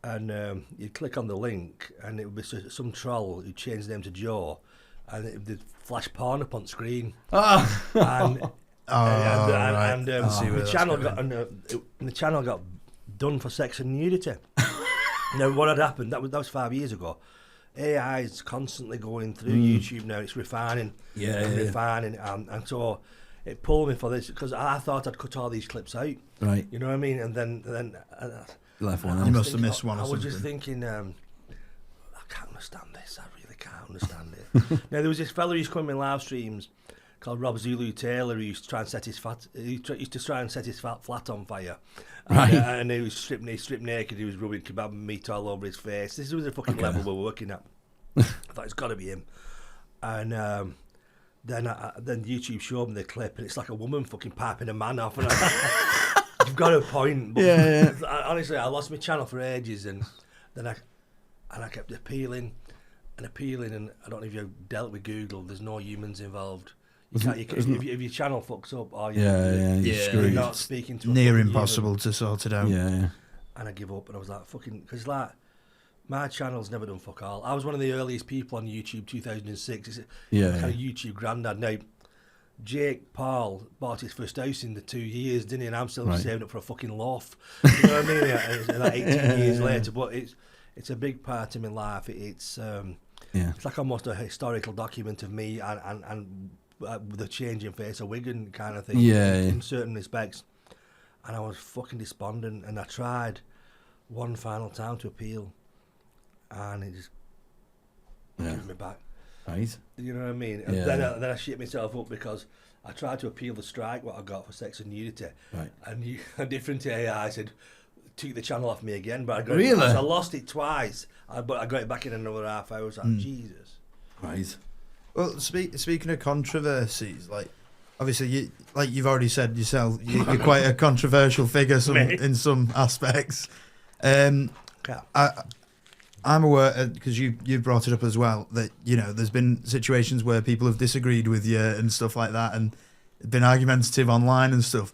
Speaker 2: And you'd click on the link, and it would be some troll who changed the name to Joe, and it would flash porn up on screen. And the channel got done for sex and nudity. Now, what had happened? That was 5 years ago. AI is constantly going through YouTube now. It's refining, refining, and so it pulled me for this because I thought I'd cut all these clips out.
Speaker 1: Right.
Speaker 2: You know what I mean? And then
Speaker 1: left one.
Speaker 3: You must have missed one.
Speaker 2: I was just thinking, I can't understand this. I really can't understand it. Now there was this fella who's coming in live streams called Rob Zulu Taylor who used to try and set his flat on fire.
Speaker 1: Right.
Speaker 2: And he was stripped naked. He was rubbing kebab meat all over his face. This was the fucking level we were working at. I thought it's got to be him. And then YouTube showed me the clip, and it's like a woman fucking piping a man off. And you've got a point. But honestly, I lost my channel for ages, and then I kept appealing, and I don't know if you've dealt with Google. There's no humans involved. If your channel fucks up, you're not speaking to
Speaker 3: near impossible to sort it out.
Speaker 1: Yeah.
Speaker 2: And I give up, and I was like, fucking, because like my channel's never done fuck all. I was one of the earliest people on YouTube, 2006. It's kind of YouTube granddad. Now, Jake Paul bought his first house in the 2 years, didn't he? And I'm still saving up for a fucking loaf. You know what I mean? It's like 18 years later, but it's a big part of my life. It's like almost a historical document of me and the changing face of Wigan kind of thing. In certain respects. And I was fucking despondent, and I tried one final time to appeal, and it just gave me back.
Speaker 1: Right.
Speaker 2: You know what I mean? And then I shit myself up because I tried to appeal the strike what I got for sex and nudity.
Speaker 1: Right.
Speaker 2: And a different AI said, took the channel off me again, but I got
Speaker 1: really?
Speaker 2: I lost it twice, but I got it back in another half hour. I was like, Jesus.
Speaker 1: Right.
Speaker 3: Well, speaking of controversies, like obviously you've already said yourself, you're quite a controversial figure in some aspects. I'm aware because you brought it up as well that there's been situations where people have disagreed with you and stuff like that, and been argumentative online and stuff.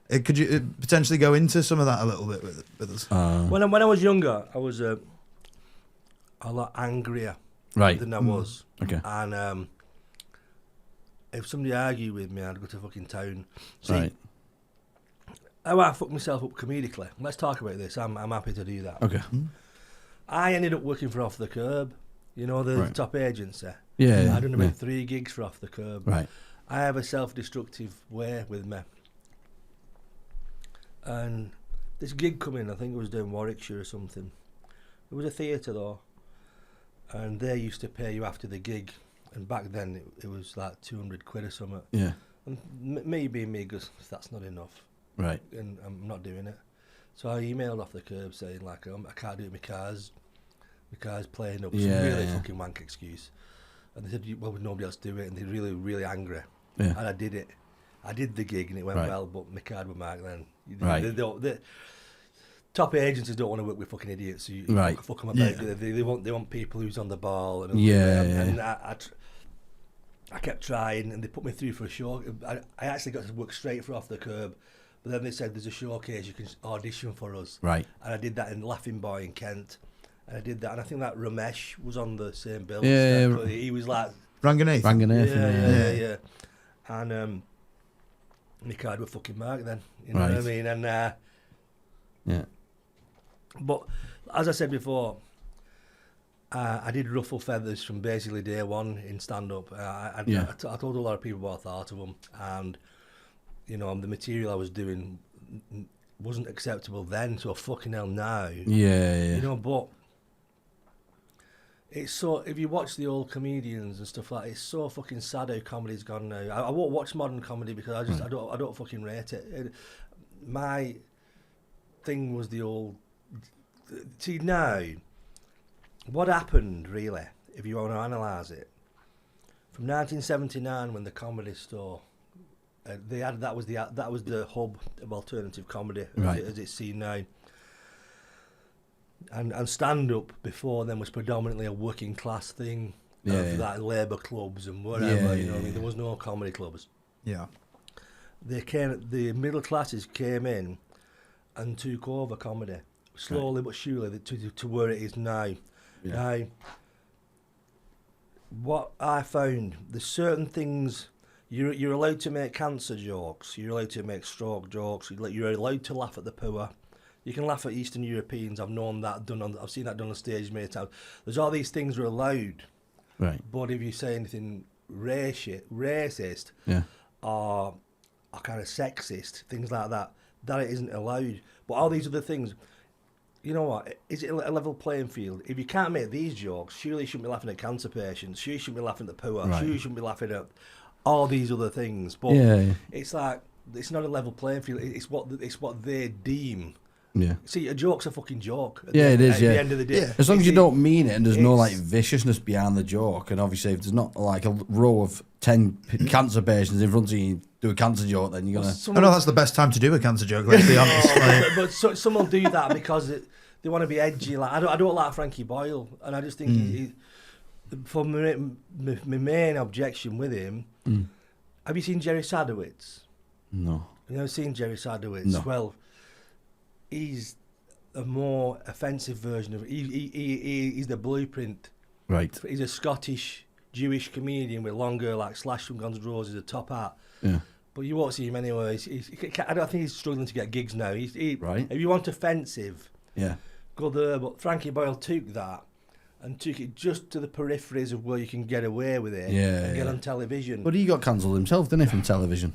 Speaker 3: Could you potentially go into some of that a little bit with us?
Speaker 2: When I was younger, I was a lot angrier than I was.
Speaker 1: Okay.
Speaker 2: And if somebody argued with me, I'd go to fucking town. See, how I fucked myself up comedically. Let's talk about this. I'm happy to do that.
Speaker 1: Okay.
Speaker 2: I ended up working for Off the Curb, the top agency.
Speaker 1: Yeah.
Speaker 2: I done about 3 gigs for Off the Curb.
Speaker 1: Right.
Speaker 2: I have a self-destructive way with me. And this gig come in, I think it was doing Warwickshire or something. It was a theatre though. And they used to pay you after the gig. And back then it was like 200 quid or something.
Speaker 1: Yeah.
Speaker 2: And me being me goes, that's not enough.
Speaker 1: Right.
Speaker 2: And I'm not doing it. So I emailed Off the Curb saying like, I can't do it, my car's playing up. Some really fucking wank excuse. And they said, well, would nobody else do it? And they're really, really angry. Yeah. And I did it. I did the gig and it went well, but my card was marked then. The top agencies don't want to work with fucking idiots. So you fuck them about. They want people who's on the ball. And I kept trying, and they put me through for a show. I actually got to work straight for Off the Curb, but then they said there's a showcase, you can audition for us. Right. And I did that in Laughing Boy in Kent, and I did that, and I think that Ramesh was on the same bill. Yeah. He was like
Speaker 3: Ranganath.
Speaker 2: Yeah. And my card was fucking marked then. You know what I mean? And but as I said before, I did ruffle feathers from basically day one in stand-up. I told a lot of people what I thought of them, and the material I was doing wasn't acceptable then, so fucking hell now.
Speaker 1: Yeah.
Speaker 2: But It's so, if you watch the old comedians and stuff like that, it's so fucking sad how comedy's gone now. I won't watch modern comedy because I don't fucking rate it. My thing was the old. See now, what happened really, if you want to analyse it, from 1979 when the Comedy Store, that was the hub of alternative comedy as it's seen now. And stand-up before then was predominantly a working class thing. Like labour clubs and whatever, you know what I mean? There was no comedy clubs.
Speaker 3: Yeah.
Speaker 2: The middle classes came in and took over comedy, slowly but surely, to where it is now. Yeah. Now, what I found, there's certain things, you're allowed to make cancer jokes, you're allowed to make stroke jokes, you're allowed to laugh at the poor. You can laugh at Eastern Europeans. I've known that done. I've seen that done on stage many times. There's all these things are allowed.
Speaker 1: Right.
Speaker 2: But if you say anything racist, or kind of sexist, things like that, that it isn't allowed. But all these other things, you know what? Is it a level playing field? If you can't make these jokes, surely you shouldn't be laughing at cancer patients. Surely you shouldn't be laughing at the poor.
Speaker 1: Right.
Speaker 2: Surely you shouldn't be laughing at all these other things. But it's like it's not a level playing field. It's what they deem.
Speaker 1: Yeah.
Speaker 2: See, a joke's a fucking joke.
Speaker 1: It is.
Speaker 2: At the end of the day.
Speaker 1: Yeah. As long as you don't mean it and there's no like viciousness behind the joke, and obviously if there's not like a row of 10 cancer patients in front of you, do a cancer joke, then you're gonna.
Speaker 3: I know that's the best time to do a cancer joke. Let's be honest.
Speaker 2: But some will do that because they want to be edgy. Like I don't like Frankie Boyle, and I just think for my main objection with him. Have you seen Jerry Sadowitz?
Speaker 1: No.
Speaker 2: You never seen Jerry Sadowitz?
Speaker 1: No.
Speaker 2: Well, he's a more offensive version of it. He's the blueprint.
Speaker 1: Right.
Speaker 2: He's a Scottish Jewish comedian with long hair like Slash from Guns N' Roses, a top hat. Yeah. But you won't see him anyway. I don't think he's struggling to get gigs now. Right. If you want offensive, go there. But Frankie Boyle took that and took it just to the peripheries of where you can get away with it and get on television.
Speaker 1: But he got cancelled himself, didn't he, from television?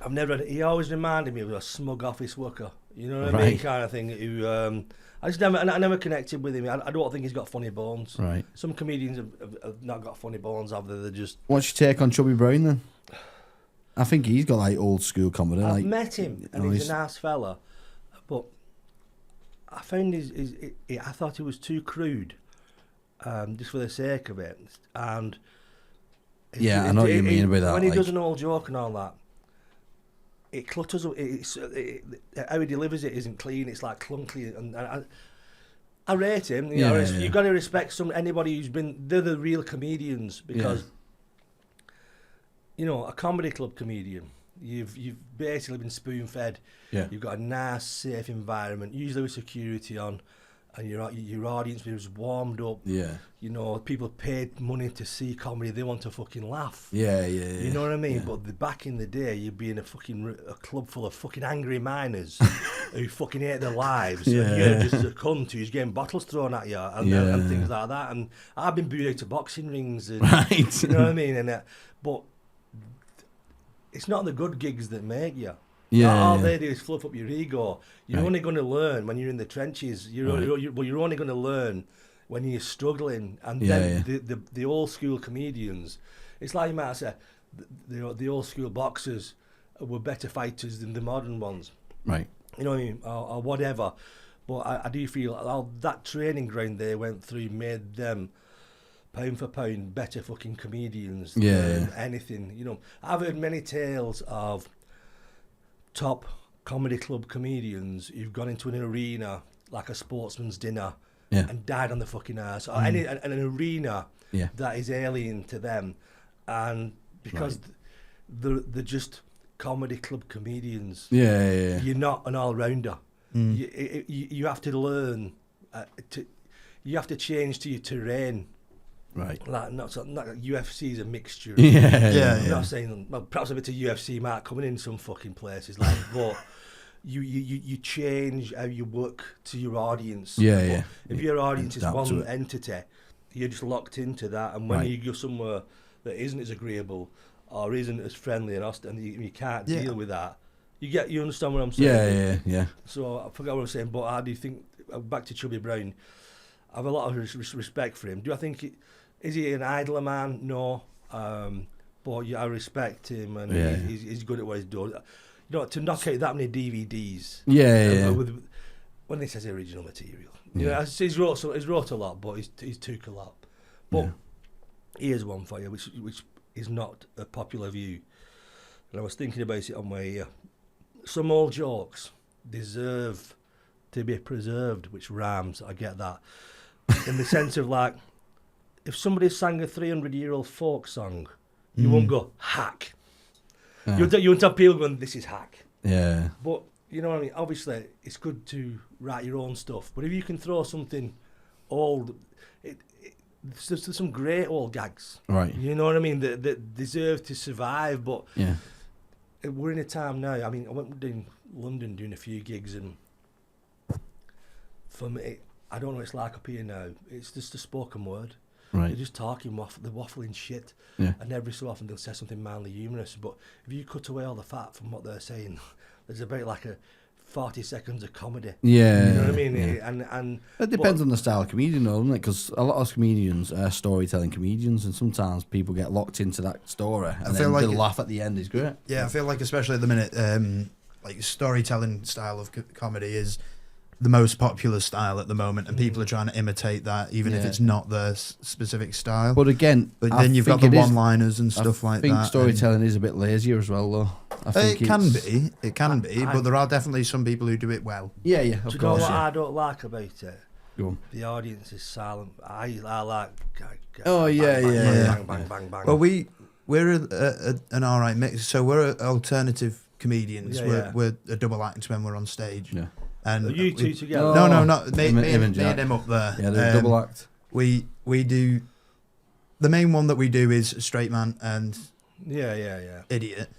Speaker 2: I've never. He always reminded me of a smug office worker. You know what I mean, kind of thing. Who I never connected with him. I don't think he's got funny bones.
Speaker 1: Right.
Speaker 2: Some comedians have not got funny bones, have they? They're just.
Speaker 1: What's your take on Chubby Brown then? I think he's got like old school comedy.
Speaker 2: I've met him, and he's a nice fella, but I found I thought he was too crude, just for the sake of it, and.
Speaker 1: I know what you mean by that.
Speaker 2: When he does an old joke and all that. It clutters up. How he delivers it isn't clean. It's like clunky, and I rate him. You've got to respect anybody who's been. They're the real comedians because a comedy club comedian. You've basically been spoon fed. Yeah. You've got a nice, safe environment, usually with security on, and your audience is warmed up. Yeah. People paid money to see comedy. They want to fucking laugh. Yeah. You know what I mean? Yeah. But back in the day, you'd be in a club full of fucking angry miners who fucking hate their lives. And you're just a cunt who's getting bottles thrown at you and things like that. And I've been booed out of boxing rings. And, you know what I mean? But it's not the good gigs that make you. All they do is fluff up your ego. You're only going to learn when you're in the trenches. You're only going to learn when you're struggling. And then the old school comedians, it's like you might say, the old school boxers were better fighters than the modern ones. Right. You know what I mean? Or whatever. But I do feel all that training ground they went through made them pound for pound better fucking comedians than anything. I've heard many tales of top comedy club comedians who've gone into an arena like a sportsman's dinner and died on the fucking ass, or an arena that is alien to them, and because they're just comedy club comedians. You're not an all-rounder. You have to learn you have to change to your terrain. Right. Like not UFC is a mixture. I'm not saying, well, perhaps a bit of UFC might come in some fucking places, like, but you change how you work to your audience. If your audience is one entity, you're just locked into that, and when you go somewhere that isn't as agreeable or isn't as friendly and you can't deal with that, you understand what I'm saying? Yeah. So I forgot what I was saying, but I do think, back to Chubby Brown, I have a lot of respect for him. Do I think is he an idler man? No. But I respect him, and he's good at what he's doing. You know, to knock out that many DVDs. When he says original material, he's wrote a lot, but he's took a lot. But here's one for you, which is not a popular view. And I was thinking about it on my ear. Some old jokes deserve to be preserved, which rhymes. I get that, in the sense of like, if somebody sang a 300-year-old folk song, you won't go hack. You won't have people going, "This is hack." Yeah. But you know what I mean. Obviously, it's good to write your own stuff. But if you can throw something old, there's some great old gags. Right. You know what I mean? That deserve to survive. But we're in a time now. I mean, I went in London doing a few gigs, and for me, I don't know what it's like up here now. It's just a spoken word. Right. They're just talking, they're waffling shit. Yeah. And every so often they'll say something mildly humorous. But if you cut away all the fat from what they're saying, there's about like a 40 seconds of comedy. Yeah. You know what I mean? Yeah. And
Speaker 1: it depends on the style of comedian, though, doesn't it? Because a lot of comedians are storytelling comedians, and sometimes people get locked into that story, and then the laugh at the end is great.
Speaker 3: Yeah, I feel like, especially at the minute, like storytelling style of comedy is the most popular style at the moment, and people are trying to imitate that, even if it's not their specific style.
Speaker 1: But again,
Speaker 3: then you've got the one-liners and stuff like that.
Speaker 1: I think storytelling is a bit lazier as well, though.
Speaker 3: It can be, but there are definitely some people who do it well.
Speaker 1: Yeah, of
Speaker 2: course. Do you know what I don't like about it? Go on. The audience is silent. I like.
Speaker 3: Bang,
Speaker 2: bang, bang, bang.
Speaker 3: Well, we're an all right mix. So we're alternative comedians. We're a double act when we're on stage. Yeah. And
Speaker 2: are you two together?
Speaker 3: No, not me and him up there.
Speaker 1: Yeah, they're double act.
Speaker 3: We do. The main one that we do is Straight Man and Idiot.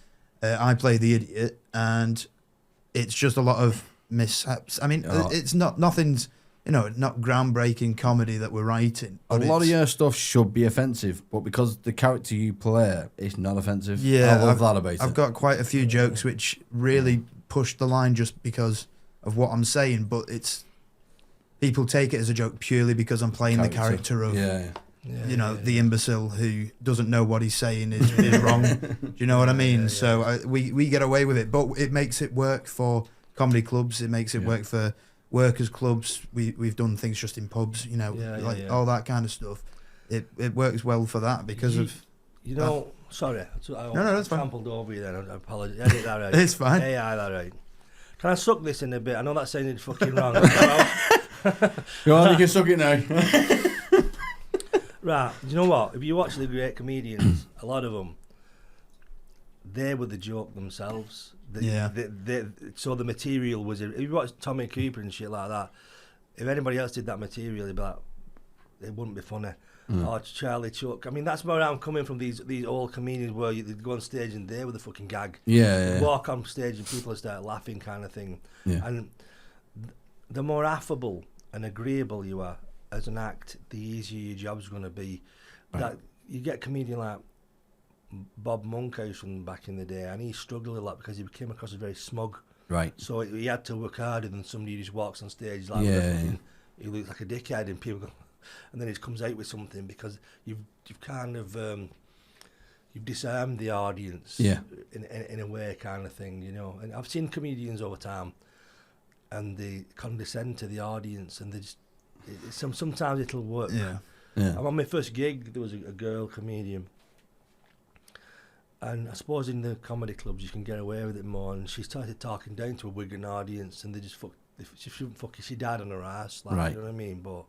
Speaker 3: I play the idiot, and it's just a lot of mishaps. I mean, it's nothing's, not groundbreaking comedy that we're writing.
Speaker 1: A lot of your stuff should be offensive, but because the character you play is not offensive,
Speaker 3: I
Speaker 1: love that about it.
Speaker 3: I've got quite a few jokes which really push the line just because of what I'm saying, but people take it as a joke purely because I'm playing the character of the imbecile who doesn't know what he's saying is wrong. Do you know what I mean? So we get away with it, but it makes it work for comedy clubs. It makes it work for workers clubs. We've done things just in pubs, all that kind of stuff. It works well for that because
Speaker 2: sorry,
Speaker 3: no, that's fine.
Speaker 2: Trampled over you then. I apologise. Edit that right.
Speaker 3: It's fine.
Speaker 2: Yeah, that right. Can I suck this in a bit? I know that sounded fucking wrong.
Speaker 1: Go on, you can suck it now.
Speaker 2: Right, do you know what? If you watch the great comedians, a lot of them, they were the joke themselves. So the material was... If you watch Tommy Cooper and shit like that, if anybody else did that material, they'd be like, it wouldn't be funny. Or Charlie Chuck. I mean, that's where I'm coming from, these old comedians where they'd go on stage and they were the fucking gag. They'd walk on stage and people would start laughing kind of thing. Yeah. And the more affable and agreeable you are as an act, the easier your job's going to be. Right. That you get a comedian like Bob Monkhouse from back in the day, and he struggled a lot because he came across as very smug. Right. So he had to work harder than somebody who just walks on stage like he looks like a dickhead, and people go, and then it comes out with something because you've kind of you've disarmed the audience in a way, kind of thing, And I've seen comedians over time, and they condescend to the audience, and they just sometimes it'll work. I'm on my first gig. There was a girl comedian, and I suppose in the comedy clubs you can get away with it more. And she started talking down to a Wigan audience, and they just she died on her ass, like, you know what I mean? But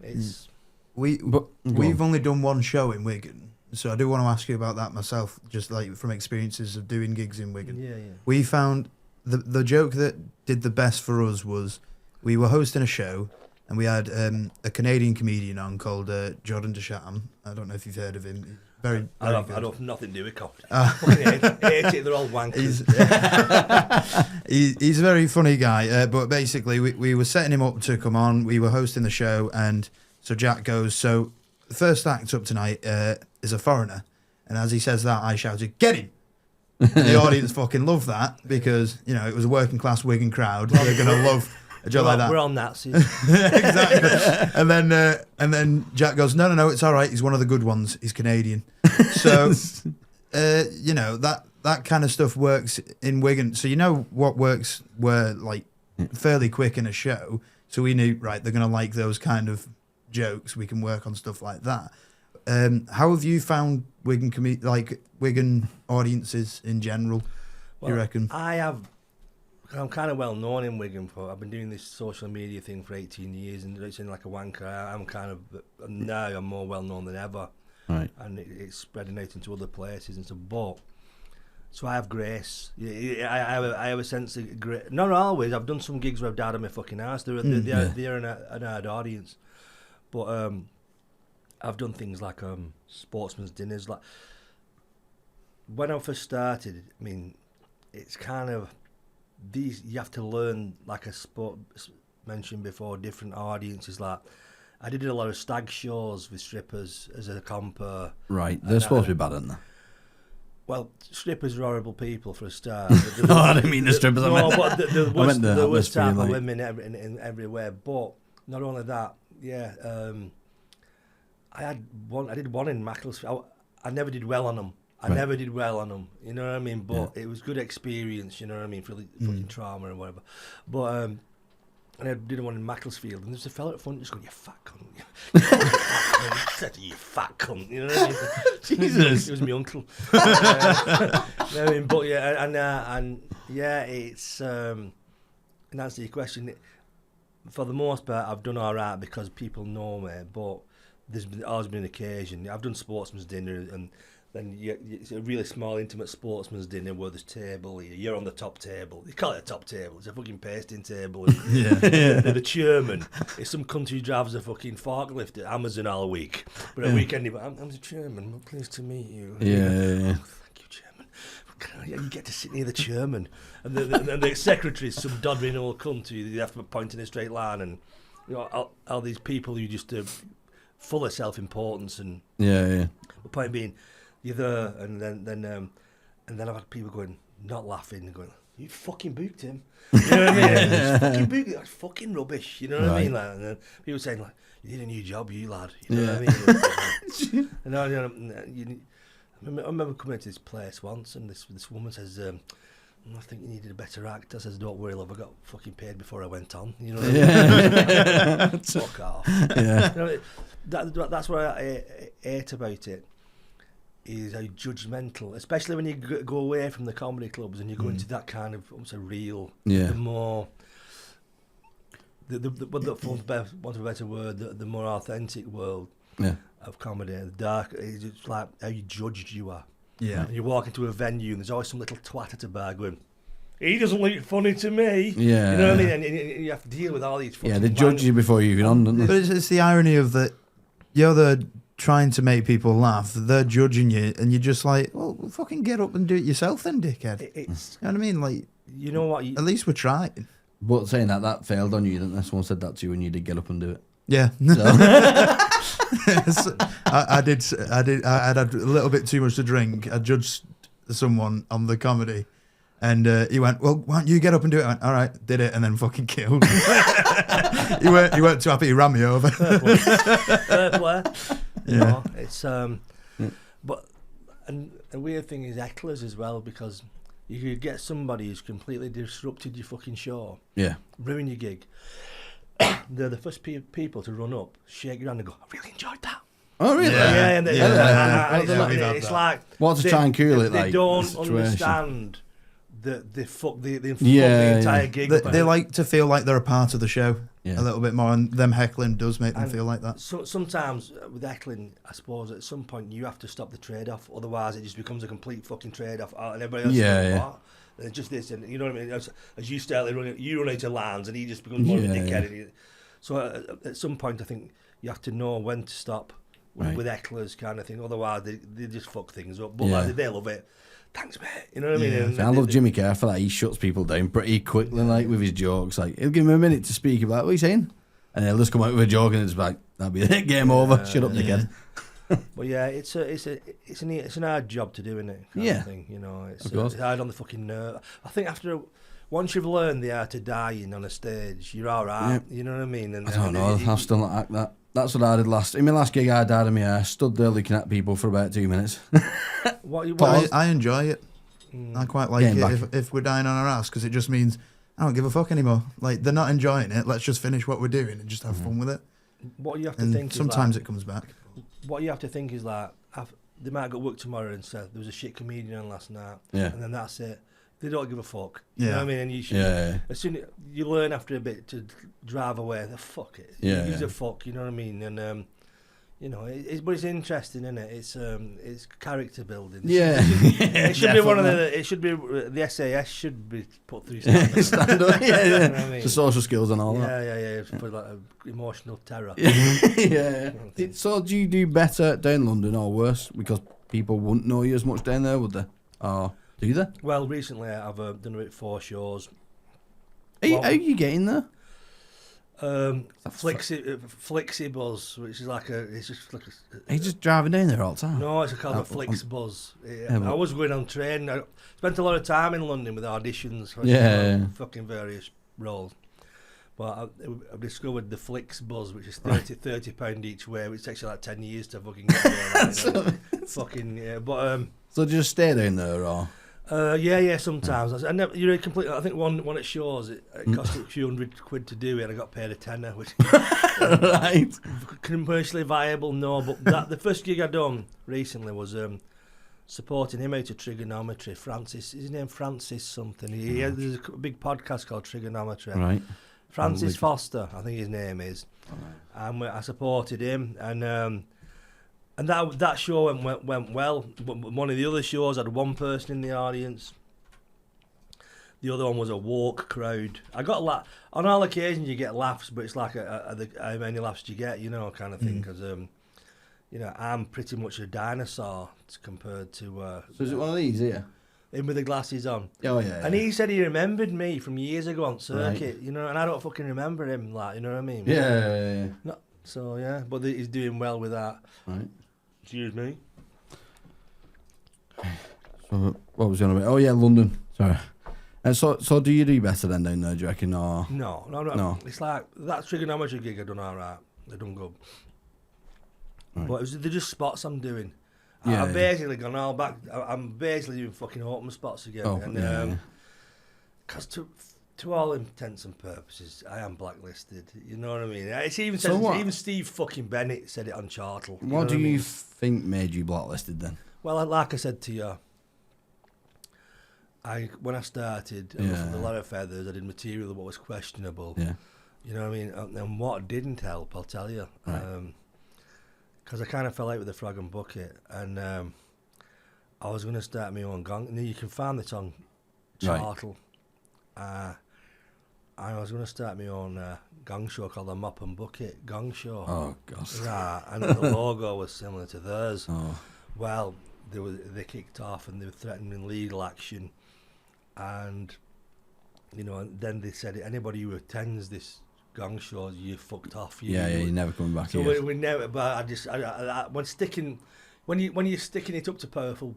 Speaker 2: it's
Speaker 3: we've only done one show in Wigan, so I do want to ask you about that myself, just like from experiences of doing gigs in Wigan. We found the joke that did the best for us was we were hosting a show, and we had a Canadian comedian on called Jordan DeShatam. I don't know if you've heard of him. Very
Speaker 2: I don't have nothing to do with comedy. Hate it, they're all wankers.
Speaker 3: He's a very funny guy, but basically we were setting him up to come on. We were hosting the show, and so Jack goes, so the first act up tonight is a foreigner. And as he says that, I shouted, "Get him!" And the audience fucking loved that because, it was a working class Wigan crowd. They're going to love A joke like that.
Speaker 2: We're all Nazis.
Speaker 3: Exactly. And then Jack goes, no, it's all right. He's one of the good ones. He's Canadian. So, you know, that kind of stuff works in Wigan. So you know what works were like fairly quick in a show. So we knew, right, they're going to like those kind of jokes. We can work on stuff like that. How have you found Wigan audiences in general?
Speaker 2: Well,
Speaker 3: you reckon?
Speaker 2: I'm kind of well known in Wigan I've been doing this social media thing for 18 years, and it's in like a wanker. Now I'm more well known than ever,
Speaker 1: right?
Speaker 2: And it's spreading out into other places and stuff. But so I have grace. I have a sense of grace. Not always. I've done some gigs where I've died on my fucking ass. They're an hard audience, but I've done things like sportsman's dinners. Like when I first started, I mean, it's kind of these. You have to learn, like a sport mentioned before, different audiences. Like I did a lot of stag shows with strippers as a compere.
Speaker 1: Right, they're supposed to be bad, aren't they?
Speaker 2: Well, strippers are horrible people for a start.
Speaker 1: No, I didn't mean the strippers.
Speaker 2: The worst type of women everywhere. But not only that, I did one in Macclesfield. I never did well on them. Never did well on them. You know what I mean? But it was good experience. You know what I mean? For fucking trauma and whatever. But and I did one in Macclesfield, and there's a fella at the front just going, "You fat cunt." You fat cunt. You know what I mean?
Speaker 1: Jesus.
Speaker 2: It was my uncle. But it's in answer to your question, for the most part, I've done all right because people know me. But there's always been an occasion. I've done sportsman's dinner, and then it's a really small, intimate sportsman's dinner where there's table. You're on the top table. You call it a top table. It's a fucking pasting table. The chairman is some cunt who drives a fucking forklift at Amazon all week. But at weekend, I'm the chairman. I'm pleased to meet you.
Speaker 1: Yeah.
Speaker 2: Oh, thank you, chairman. You get to sit near the chairman. And the secretary is some doddering old cunt who you have to point in a straight line. And you know, all these people who just full of self-importance. And the point being, you're there, and then I've had people going, not laughing, and going, "You fucking booked him." You know what I mean? Just fucking booked him. That's fucking rubbish. You know what I mean? Like, and then people saying like, "You did a new job, you lad." You know what I mean? I remember coming into this place once, and this woman says, "I think you needed a better act." I says, "Don't worry, love. I got fucking paid before I went on." You know what I mean? Fuck off. Yeah. You know, that's what I hate about it. Is how judgmental, especially when you go away from the comedy clubs and you go into that kind of almost a real, the more, for want of a better word, the more authentic world of comedy. The dark, it's just like how you judged you are.
Speaker 3: Yeah.
Speaker 2: And you walk into a venue and there's always some little twat at a bar going, "He doesn't look funny to me."
Speaker 1: Yeah.
Speaker 2: You know what I mean? And you have to deal with all these fucking
Speaker 1: they judge you before you're even on, don't they?
Speaker 3: But it's the irony of that you're the trying to make people laugh, they're judging you, and you're just like, well, fucking get up and do it yourself then, dickhead.
Speaker 2: It's,
Speaker 3: you know what I mean? Like,
Speaker 2: you know what?
Speaker 3: At least we're trying.
Speaker 1: But saying that failed on you, didn't they? Someone said that to you when you did get up and do it.
Speaker 3: Yeah.
Speaker 1: So.
Speaker 3: I did. I had a little bit too much to drink. I judged someone on the comedy, and he went, "Well, why don't you get up and do it?" I went, "All right," did it, and then fucking killed. He weren't too happy. He ran me over.
Speaker 2: Fair play.
Speaker 3: Yeah.
Speaker 2: know, it's but and the weird thing is hecklers as well, because you could get somebody who's completely disrupted your fucking show, ruin your gig. They're the first people to run up, shake your hand, and go, "I really enjoyed that."
Speaker 1: Oh really?
Speaker 2: Yeah, and it's like
Speaker 1: what to try and cool it.
Speaker 2: They don't understand that they fuck the entire gig.
Speaker 3: They like to feel like they're a part of the show a little bit more, and them heckling does make them feel like that.
Speaker 2: So sometimes with heckling, I suppose at some point you have to stop the trade-off, otherwise it just becomes a complete fucking trade-off, and everybody else is like, what? And it's just this, and you know what I mean? As you start running, you run into lands, and he just becomes more of a dickhead. Yeah. So at some point, I think you have to know when to stop with hecklers, kind of thing. Otherwise, they just fuck things up. But like, they love it. Thanks, mate. You know what I mean? And
Speaker 1: I love Jimmy Carr for that. He shuts people down pretty quickly, like with his jokes. Like he'll give him a minute to speak about what he's saying, and he'll just come out with a joke, and it's like, that'll be it. Game over. Shut up, dickhead.
Speaker 2: But yeah, it's an hard job to do, isn't it? Kind of thing, you know. It's hard on the fucking nerve. I think after once you've learned the art of dying on a stage, you're all right. You know what I mean? And
Speaker 1: I don't know. I've still not act that. That's what I did last. In my last gig, I died of my hair. Stood there looking at people for about 2 minutes.
Speaker 3: But I enjoy it. I quite like it if we're dying on our ass, because it just means I don't give a fuck anymore. Like, they're not enjoying it. Let's just finish what we're doing and just have fun with it.
Speaker 2: What you have to think
Speaker 3: sometimes
Speaker 2: is
Speaker 3: it comes back.
Speaker 2: What you have to think is like, they might go work tomorrow and say there was a shit comedian on last night, and then that's it. They don't give a fuck. You know what I mean? And you should, as soon as you learn after a bit to drive away, fuck it. Use a fuck, you know what I mean? And you know, but it's interesting, isn't it? It's character building.
Speaker 1: It
Speaker 2: should be one of the. It should be the SAS should be put through stand up.
Speaker 1: You know I mean? The social skills and all that.
Speaker 2: Yeah. For like emotional terror.
Speaker 1: So do you do better down London or worse because people wouldn't know you as much down there, would they? Or do they?
Speaker 2: Well, recently I've done about 4 shows.
Speaker 1: How are you getting there?
Speaker 2: Flixi Buzz, which is like it's just like
Speaker 1: are you just driving down there all the time?
Speaker 2: No, it's called a Flix Buzz. I was going on train. I spent a lot of time in London with auditions for fucking various roles. But I've discovered the Flix Buzz, which is £30 each way, which takes you like 10 years to fucking get there. But
Speaker 1: so just stay down there, or?
Speaker 2: Sometimes. I never. I think one at Shaw's it cost a few £100 to do it, and I got paid a tenner, which
Speaker 1: right.
Speaker 2: Commercially viable, no. But the first gig I done recently was supporting him out of trigonometry. Francis, is his name Francis something? There's a big podcast called Trigonometry.
Speaker 1: Right.
Speaker 2: Francis Foster, I think his name is. And I supported him, and that show went well. One of the other shows had one person in the audience. The other one was a woke crowd. I got on all occasions you get laughs, but it's like how many laughs do you get, you know, kind of thing. Because you know, I'm pretty much a dinosaur compared to.
Speaker 1: So is it one of these here?
Speaker 2: Him with the glasses on.
Speaker 1: Oh yeah.
Speaker 2: And he said he remembered me from years ago on circuit, you know, and I don't fucking remember him, like, you know what I mean?
Speaker 1: Yeah.
Speaker 2: So yeah, but he's doing well with that.
Speaker 1: Right.
Speaker 2: Excuse me.
Speaker 1: So what was the other bit? Oh yeah, London. Sorry. So do you do better then down there, do you reckon? Or?
Speaker 2: No. It's like that trigonometry gig I done alright. They done good. Right. But they're just spots I'm doing. I've basically gone all back. I'm basically doing fucking open spots again. Because to all intents and purposes, I am blacklisted. You know what I mean? It's even even Steve fucking Bennett said it on Chartle.
Speaker 1: What do you think made you blacklisted then?
Speaker 2: Well, like I said to you, when I started, I listened to a lot of feathers. I did material that was questionable.
Speaker 1: Yeah.
Speaker 2: You know what I mean? And what didn't help, I'll tell you.
Speaker 1: Right.
Speaker 2: Because I kind of fell out with the Frog and Bucket, and I was going to start my own gong. And you can find it on Chartle. Right. I was going to start my own gong show called the Mop and Bucket Gong Show.
Speaker 1: Oh, God.
Speaker 2: Yeah, and the logo was similar to theirs.
Speaker 1: Oh.
Speaker 2: Well, they kicked off and they were threatening legal action. And, you know, and then they said, anybody who attends this gong shows, you fucked off.
Speaker 1: You're never coming back
Speaker 2: so
Speaker 1: here.
Speaker 2: We never. But when you're sticking it up to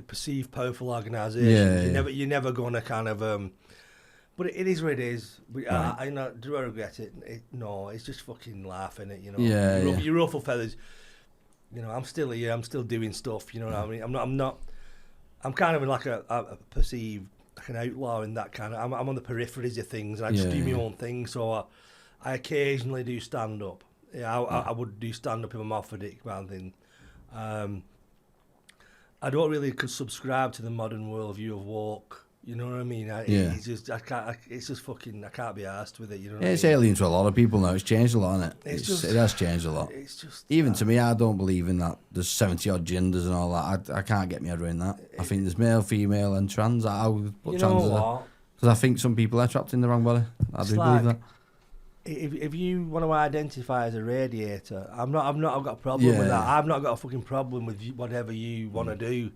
Speaker 2: perceived powerful organisations, you're never going to kind of. But it is what it is. Do I regret it? No, it's just fucking laughing at, you know. You ruffle feathers. You know, I'm still here. I'm still doing stuff. You know what I mean? I'm not. I'm kind of like a perceived like an outlaw in that kind of. I'm on the peripheries of things. And I just do my own thing. So. I occasionally do stand up. I would do stand up if I'm offered it, kind of thing. I don't really subscribe to the modern worldview of woke. You know what I mean? It's just I can't be arsed with it. You know. What
Speaker 1: It's
Speaker 2: I mean?
Speaker 1: alien to a lot of people now. It's changed a lot, isn't it? It has changed a lot.
Speaker 2: It's just
Speaker 1: even to me, I don't believe in that. There's 70 odd genders and all that. I can't get my head around that. I think there's male, female, and trans. I would put trans because I think some people are trapped in the wrong body. I do believe that.
Speaker 2: If you want to identify as a radiator, I've got a problem with that. I've not got a fucking problem with whatever you want to do.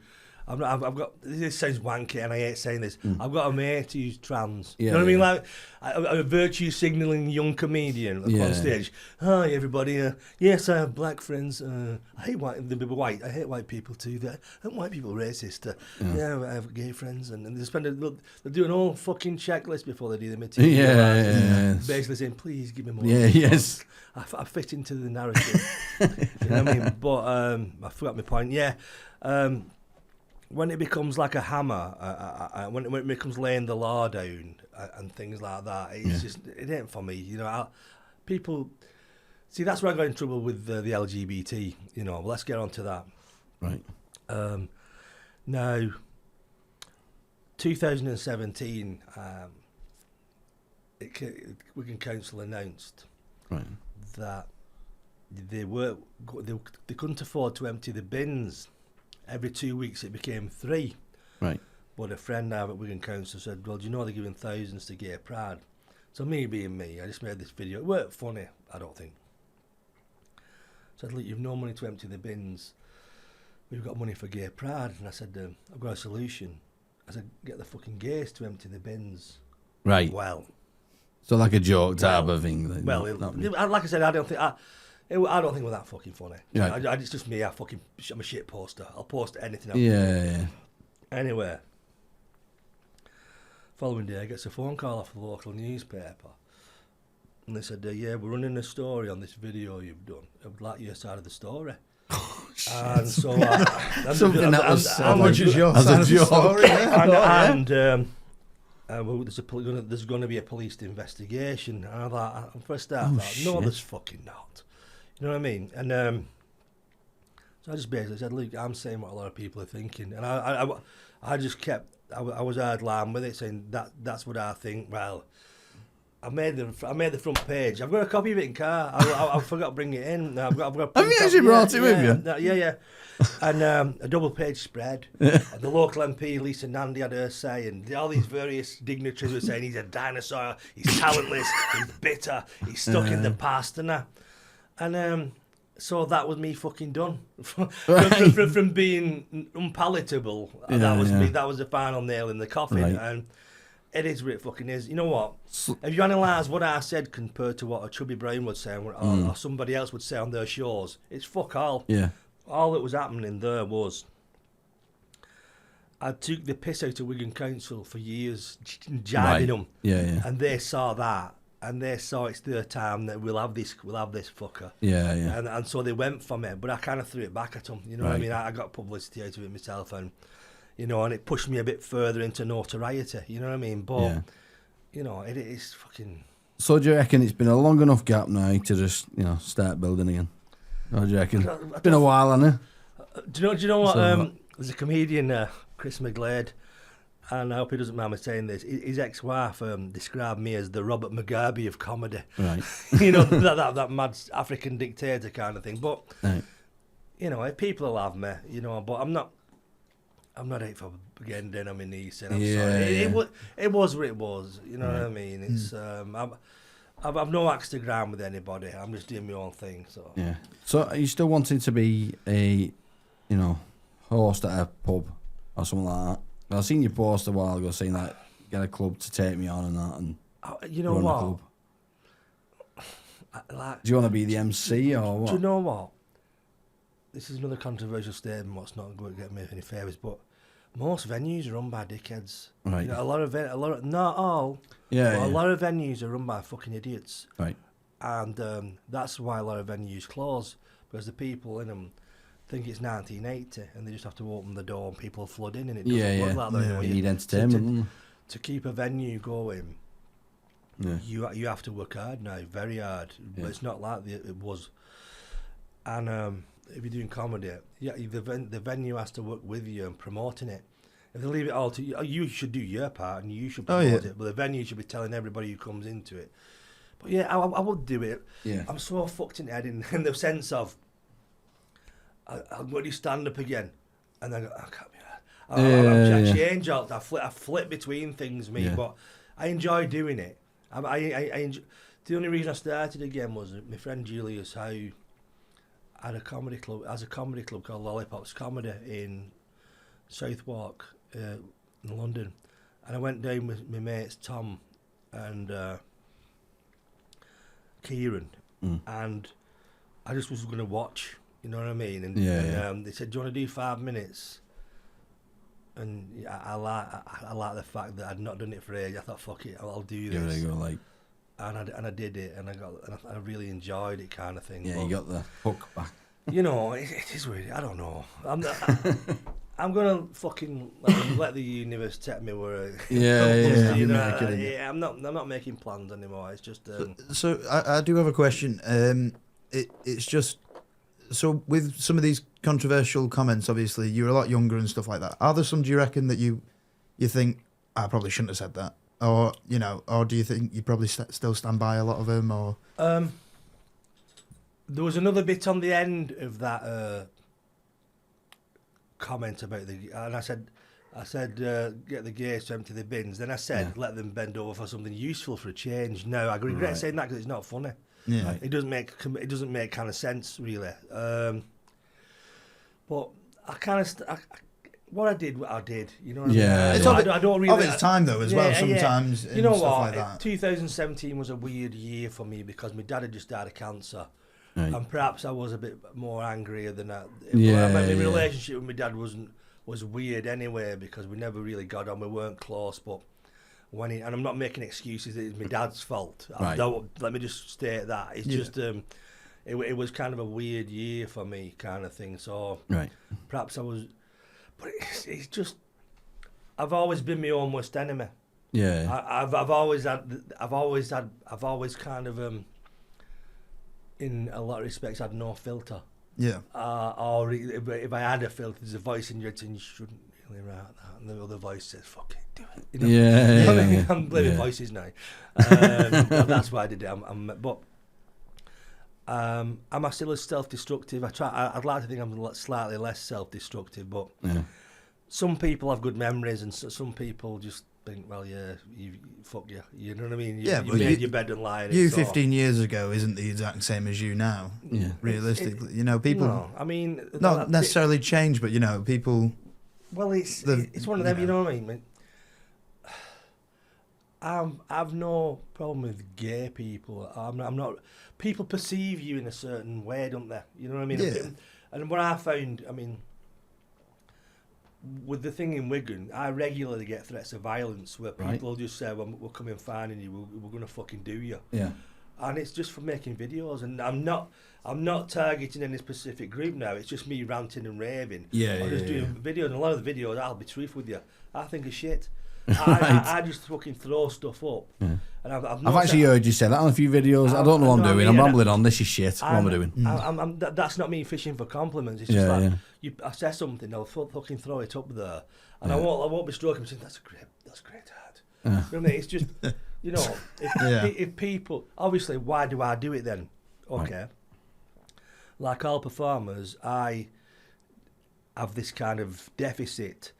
Speaker 2: I've got. This sounds wanky, and I hate saying this. I've got a mate who's trans.
Speaker 1: Yeah,
Speaker 2: you know what I mean? Like a virtue signalling young comedian up on stage. Hi, everybody. Yes, I have black friends. I hate white. They're white. I hate white people too. Aren't white people racist? Yeah, I have gay friends, and they they do an whole fucking checklist before they do the material.
Speaker 1: Yeah.
Speaker 2: Basically saying, please give me more.
Speaker 1: Yeah. Yes.
Speaker 2: I fit into the narrative. You know what I mean? But I forgot my point. Yeah. When it becomes like a hammer, when it becomes laying the law down and things like that, it's just, it ain't for me. You know, people see, that's where I got in trouble with the LGBT. You know, let's get on to that.
Speaker 1: Right.
Speaker 2: Now, 2017, Wigan Council announced that they couldn't afford to empty the bins. Every 2 weeks it became 3.
Speaker 1: Right.
Speaker 2: But a friend now at Wigan Council said, well, do you know they're giving thousands to Gay Pride? So me being me, I just made this video. It weren't funny, I don't think. I said, look, you've no money to empty the bins. We've got money for Gay Pride. And I said, I've got a solution. I said, get the fucking gays to empty the bins.
Speaker 1: Right.
Speaker 2: Well.
Speaker 1: So like a joke type of thing.
Speaker 2: Well, like I said, I don't think it was that fucking funny.
Speaker 1: Right.
Speaker 2: It's just me. I'm a shit poster. I'll post anything.
Speaker 1: Yeah.
Speaker 2: Anyway, following day, I get a phone call off the local newspaper, and they said, "Yeah, we're running a story on this video you've done. I would like your side of the story." And so,
Speaker 1: something that was
Speaker 3: how much is your side of the story?
Speaker 2: There's going to be a police investigation. And I thought, for a start, no, there's fucking not. You know what I mean? And so I just basically said, look, I'm saying what a lot of people are thinking. And I just kept, I was hard line with it, saying that's what I think. Well, I made the front page. I've got a copy of it in car. I forgot to bring it in. I've got
Speaker 1: have you actually brought it with you?
Speaker 2: Yeah. And a double page spread. And the local MP, Lisa Nandy, had her say, and all these various dignitaries were saying he's a dinosaur, he's talentless, he's bitter, he's stuck in the past and that. And so that was me fucking done. From being unpalatable, that was the final nail in the coffin.
Speaker 1: Right.
Speaker 2: And it is what it fucking is. You know what? If you analyse what I said compared to what a Chubby Brown would say or somebody else would say on their shows, it's fuck all.
Speaker 1: Yeah.
Speaker 2: All that was happening there was I took the piss out of Wigan Council for years, jibing them.
Speaker 1: Yeah.
Speaker 2: And they saw that. And they saw it's their time that we'll have this fucker.
Speaker 1: Yeah.
Speaker 2: And so they went for me, but I kind of threw it back at them. You know what I mean? I got publicity out of it myself, and you know, and it pushed me a bit further into notoriety. You know what I mean? But you know, it is fucking. So
Speaker 1: do you reckon it's been a long enough gap now to just start building again? Or do you reckon it's been a while, hasn't it?
Speaker 2: Do you know what? There's a comedian, Chris McGlade. And I hope he doesn't mind me saying this. His ex-wife described me as the Robert Mugabe of comedy. Right. You know, that mad African dictator kind of thing. But, you know, people will have me, you know, but I'm not out for getting down on my knees. And I'm sorry. It was what it was. You know what I mean? It's I've no axe to grind with anybody. I'm just doing my own thing. So
Speaker 1: yeah. So are you still wanting to be a, host at a pub or something like that? I seen you post a while ago saying that get a club to take me on and that, and
Speaker 2: you know what?
Speaker 1: Do you want to be the MC or what?
Speaker 2: Do you know what? This is another controversial statement. What's not going to get me any favours, but most venues are run by dickheads. Right. You know, a lot of not all. Yeah. But a lot of venues are run by fucking idiots. Right. And that's why a lot of venues close, because the people in them think it's 1980 and they just have to open the door and people flood in, and it doesn't work like that anymore.
Speaker 1: You need entertainment.
Speaker 2: To keep a venue going, you have to work hard now, very hard. But it's not like it was. And if you're doing comedy, the venue has to work with you and promoting it. If they leave it all to you, you should do your part and you should promote it, but the venue should be telling everybody who comes into it. But I would do it. Yeah. I'm so fucked in the head in the sense of I'm going to stand up again, and I go, I can't be that. I change out. I flip between things, but I enjoy doing it. I enjoy. The only reason I started again was my friend Julius, who had a comedy club, called Lollipop's Comedy in Southwark in London, and I went down with my mates Tom and Kieran, and I just was going to watch. You know what I mean? And, they said, "Do you want to do 5 minutes?" And I like the fact that I'd not done it for ages. I thought, "Fuck it, I'll do this."
Speaker 1: Give it a go, like.
Speaker 2: And I did it, and I really enjoyed it, kind of thing.
Speaker 1: Yeah,
Speaker 2: but,
Speaker 1: you got the hook back.
Speaker 2: You know, it is weird. I don't know. I'm gonna fucking let the universe take me where. You know, I'm not making plans anymore. It's just.
Speaker 3: So I do have a question. It's just. So with some of these controversial comments, obviously you're a lot younger and stuff like that. Are there some? Do you reckon that you think I probably shouldn't have said that, or or do you think you probably still stand by a lot of them, or?
Speaker 2: There was another bit on the end of that comment about and I said get the gears to empty the bins. Then I said let them bend over for something useful for a change. No, I regret saying that because it's not funny.
Speaker 3: Yeah,
Speaker 2: right. It doesn't make kind of sense really. But I kind of what I did. You know what I mean?
Speaker 3: It's
Speaker 2: I don't really.
Speaker 3: Of its time though as well. Sometimes
Speaker 2: you know
Speaker 3: stuff
Speaker 2: what?
Speaker 3: Like that. 2017
Speaker 2: was a weird year for me because my dad had just died of cancer.
Speaker 1: Right.
Speaker 2: And perhaps I was a bit more angrier than that.
Speaker 1: My
Speaker 2: relationship with my dad was weird anyway because we never really got on. We weren't close, but and I'm not making excuses. It was my dad's fault.
Speaker 1: Right.
Speaker 2: Let me just state that. It's just it was kind of a weird year for me, kind of thing. So perhaps I was, but it's just I've always been my own worst enemy.
Speaker 1: Yeah.
Speaker 2: I've always kind of in a lot of respects had no filter.
Speaker 3: Yeah.
Speaker 2: Or if I had a filter, there's a voice in your head saying you shouldn't really write that, and the other voice says "fuck it, do it." You know? I'm blaming voices now. That's why I did it. But am I still as self-destructive? I'd like to think I'm slightly less self-destructive, but some people have good memories, and some people just think, well, fuck you. You know what I mean? You made your bed and lied.
Speaker 3: You 15 years ago isn't the exact same as you now. Yeah. Realistically, people.
Speaker 2: No, I mean,
Speaker 3: not necessarily change, but people.
Speaker 2: Well, it's one of them. You know what I mean? I've no problem with gay people. I'm not. People perceive you in a certain way, don't they? You know what I mean?
Speaker 3: Yeah.
Speaker 2: And what I found, I mean, with the thing in Wigan, I regularly get threats of violence where people just say, well, we're coming finding you, we're going to fucking do you.
Speaker 1: Yeah.
Speaker 2: And it's just for making videos, and I'm not targeting any specific group now. It's just me ranting and raving. I'm just doing videos, and a lot of the videos, I'll be truthful with you, I think are shit. I just fucking throw stuff up. Yeah. And I've
Speaker 1: actually heard you say that on a few videos. I don't know what I'm doing. I'm rambling on. This is shit. What am I doing?
Speaker 2: That's not me fishing for compliments. It's just I say something, I'll fucking throw it up there, and I won't be stroking saying that's great ad. You know what I mean? It's just if people, obviously, why do I do it then? Okay, like all performers, I have this kind of deficit,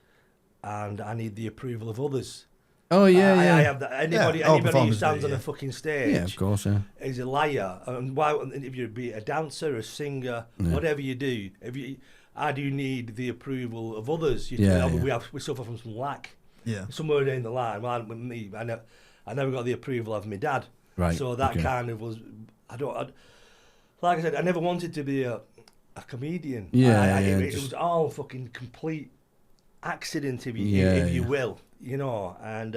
Speaker 2: and I need the approval of others.
Speaker 1: Oh yeah,
Speaker 2: I have that. Anybody who stands on a fucking stage,
Speaker 1: of course,
Speaker 2: is a liar. And why? If you be a dancer, a singer, whatever you do, I do need the approval of others. We suffer from some lack.
Speaker 3: Yeah.
Speaker 2: Somewhere down the line, with me, I never got the approval of my dad.
Speaker 1: Right.
Speaker 2: So that kind of was. Like I said, I never wanted to be a comedian. It was all fucking complete accident, if you will, and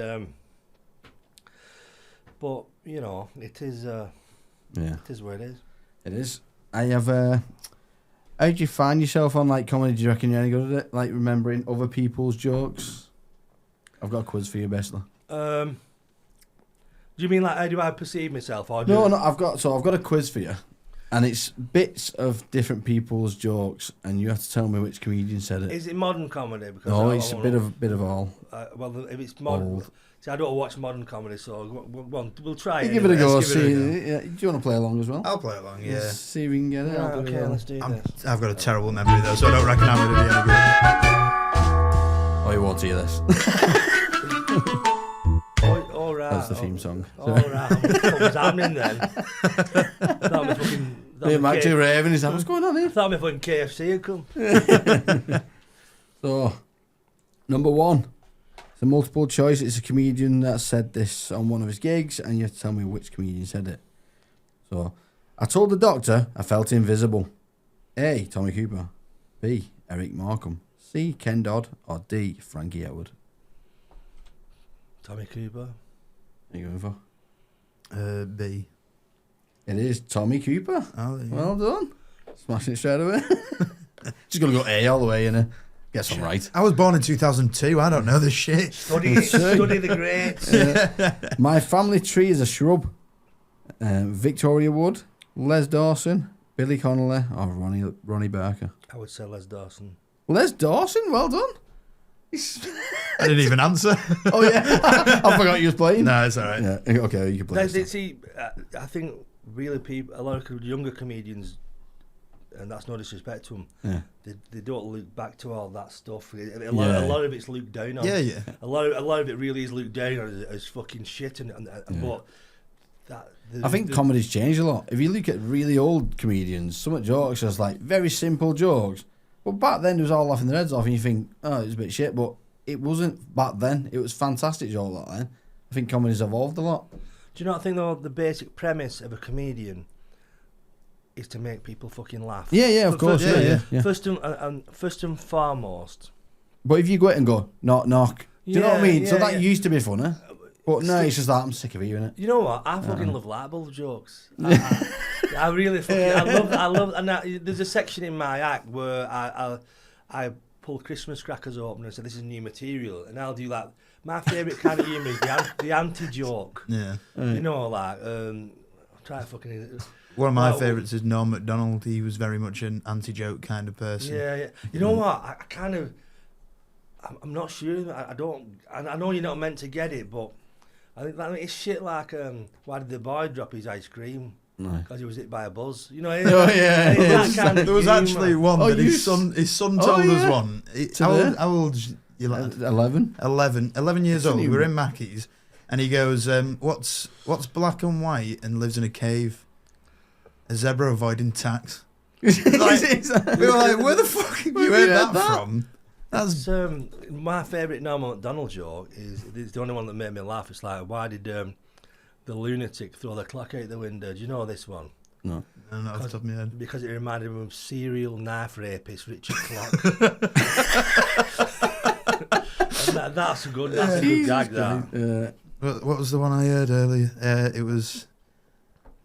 Speaker 2: but it is it is what it is.
Speaker 1: It is. I have how do you find yourself on like comedy? Do you reckon you're any good at it, like remembering other people's jokes? I've got a quiz for you, basically.
Speaker 2: Do you mean like how do I perceive myself? Or
Speaker 1: no, I've got a quiz for you. And it's bits of different people's jokes, and you have to tell me which comedian said it.
Speaker 2: Is it modern comedy? Because
Speaker 1: it's a bit of all.
Speaker 2: Well, if it's modern, see, I don't watch modern comedy, so we'll try it.
Speaker 1: Give it a go. Do you want to play along as well?
Speaker 3: I'll play along. Yeah.
Speaker 1: Let's see if we can get it.
Speaker 2: Okay, let's do this.
Speaker 3: I've got a terrible memory though, so I don't reckon I'm going to be any good.
Speaker 1: Oh, you won't hear this.
Speaker 2: All right.
Speaker 1: That's the theme song.
Speaker 2: All right. What was happening then? That was fucking.
Speaker 1: Him actually raving. He's like, what's going on here?
Speaker 2: I thought my fucking KFC had come.
Speaker 1: So, Number 1. It's a multiple choice. It's a comedian that said this on one of his gigs, and you have to tell me which comedian said it. So, I told the doctor I felt invisible. A. Tommy Cooper. B. Eric Markham. C. Ken Dodd. Or D. Frankie Edward.
Speaker 2: Tommy Cooper.
Speaker 1: What are you going for?
Speaker 3: B.
Speaker 1: It is Tommy Cooper.
Speaker 3: Oh, yeah.
Speaker 1: Well done. Smashing it straight away. Just got to go A all the way, innit? Get some right.
Speaker 3: I was born in 2002. I don't know this shit.
Speaker 2: Study the greats.
Speaker 1: My family tree is a shrub. Victoria Wood, Les Dawson, Billy Connolly, or Ronnie Barker.
Speaker 2: I would say Les Dawson.
Speaker 1: Les Dawson, well done.
Speaker 3: I didn't even answer.
Speaker 1: Oh yeah, I forgot you was playing.
Speaker 3: No, it's all right.
Speaker 1: Yeah, okay, you can play.
Speaker 2: See, I think really a lot of younger comedians, and that's no disrespect to them.
Speaker 1: Yeah.
Speaker 2: They don't look back to all that stuff. A lot of it's looked down on.
Speaker 3: Yeah.
Speaker 2: A lot of it really is looked down on as fucking shit. But
Speaker 1: I think comedy's changed a lot. If you look at really old comedians, some of the jokes are just like very simple jokes. But back then, it was all laughing their heads off, and you think, oh, it was a bit shit. But it wasn't back then. It was fantastic joke back then. I think comedy's evolved a lot.
Speaker 2: Do you not think though the basic premise of a comedian is to make people fucking laugh?
Speaker 1: Yeah, of course. Yeah.
Speaker 2: First and foremost.
Speaker 1: But if you go out and go, knock, knock, do you know what I mean? So that used to be funny. But no, it's just that I'm sick of hearing it.
Speaker 2: You know what? I fucking love libel jokes. I really fucking I love. And there's a section in my act where I pull Christmas crackers open and say this is new material, and I'll do that. My favourite kind of humour is the anti-joke.
Speaker 3: Yeah.
Speaker 2: You know, like try to fucking.
Speaker 3: One of my favourites is Norm Macdonald. He was very much an anti-joke kind of person.
Speaker 2: Yeah. You know what? I kind of. I'm not sure. I don't. I know you're not meant to get it, but I think that it's shit like why did the boy drop his ice cream? Because he was hit by a buzz. You know.
Speaker 3: There was actually one that his son told us one. How old you like?
Speaker 1: 11.
Speaker 3: 11 years old. We were in Mackey's, and he goes, "What's black and white and lives in a cave? A zebra avoiding tax." We were like, "Where the fuck have you heard that from?"
Speaker 2: That's my favourite Norman MacDonald joke. It's the only one that made me laugh. It's like, why did the lunatic throw the clock out the window? Do you know this one?
Speaker 1: No.
Speaker 3: Not off the top of my head.
Speaker 2: Because it reminded him of serial knife rapist Richard Clark. That's a good gag. That.
Speaker 3: What was the one I heard earlier? It was.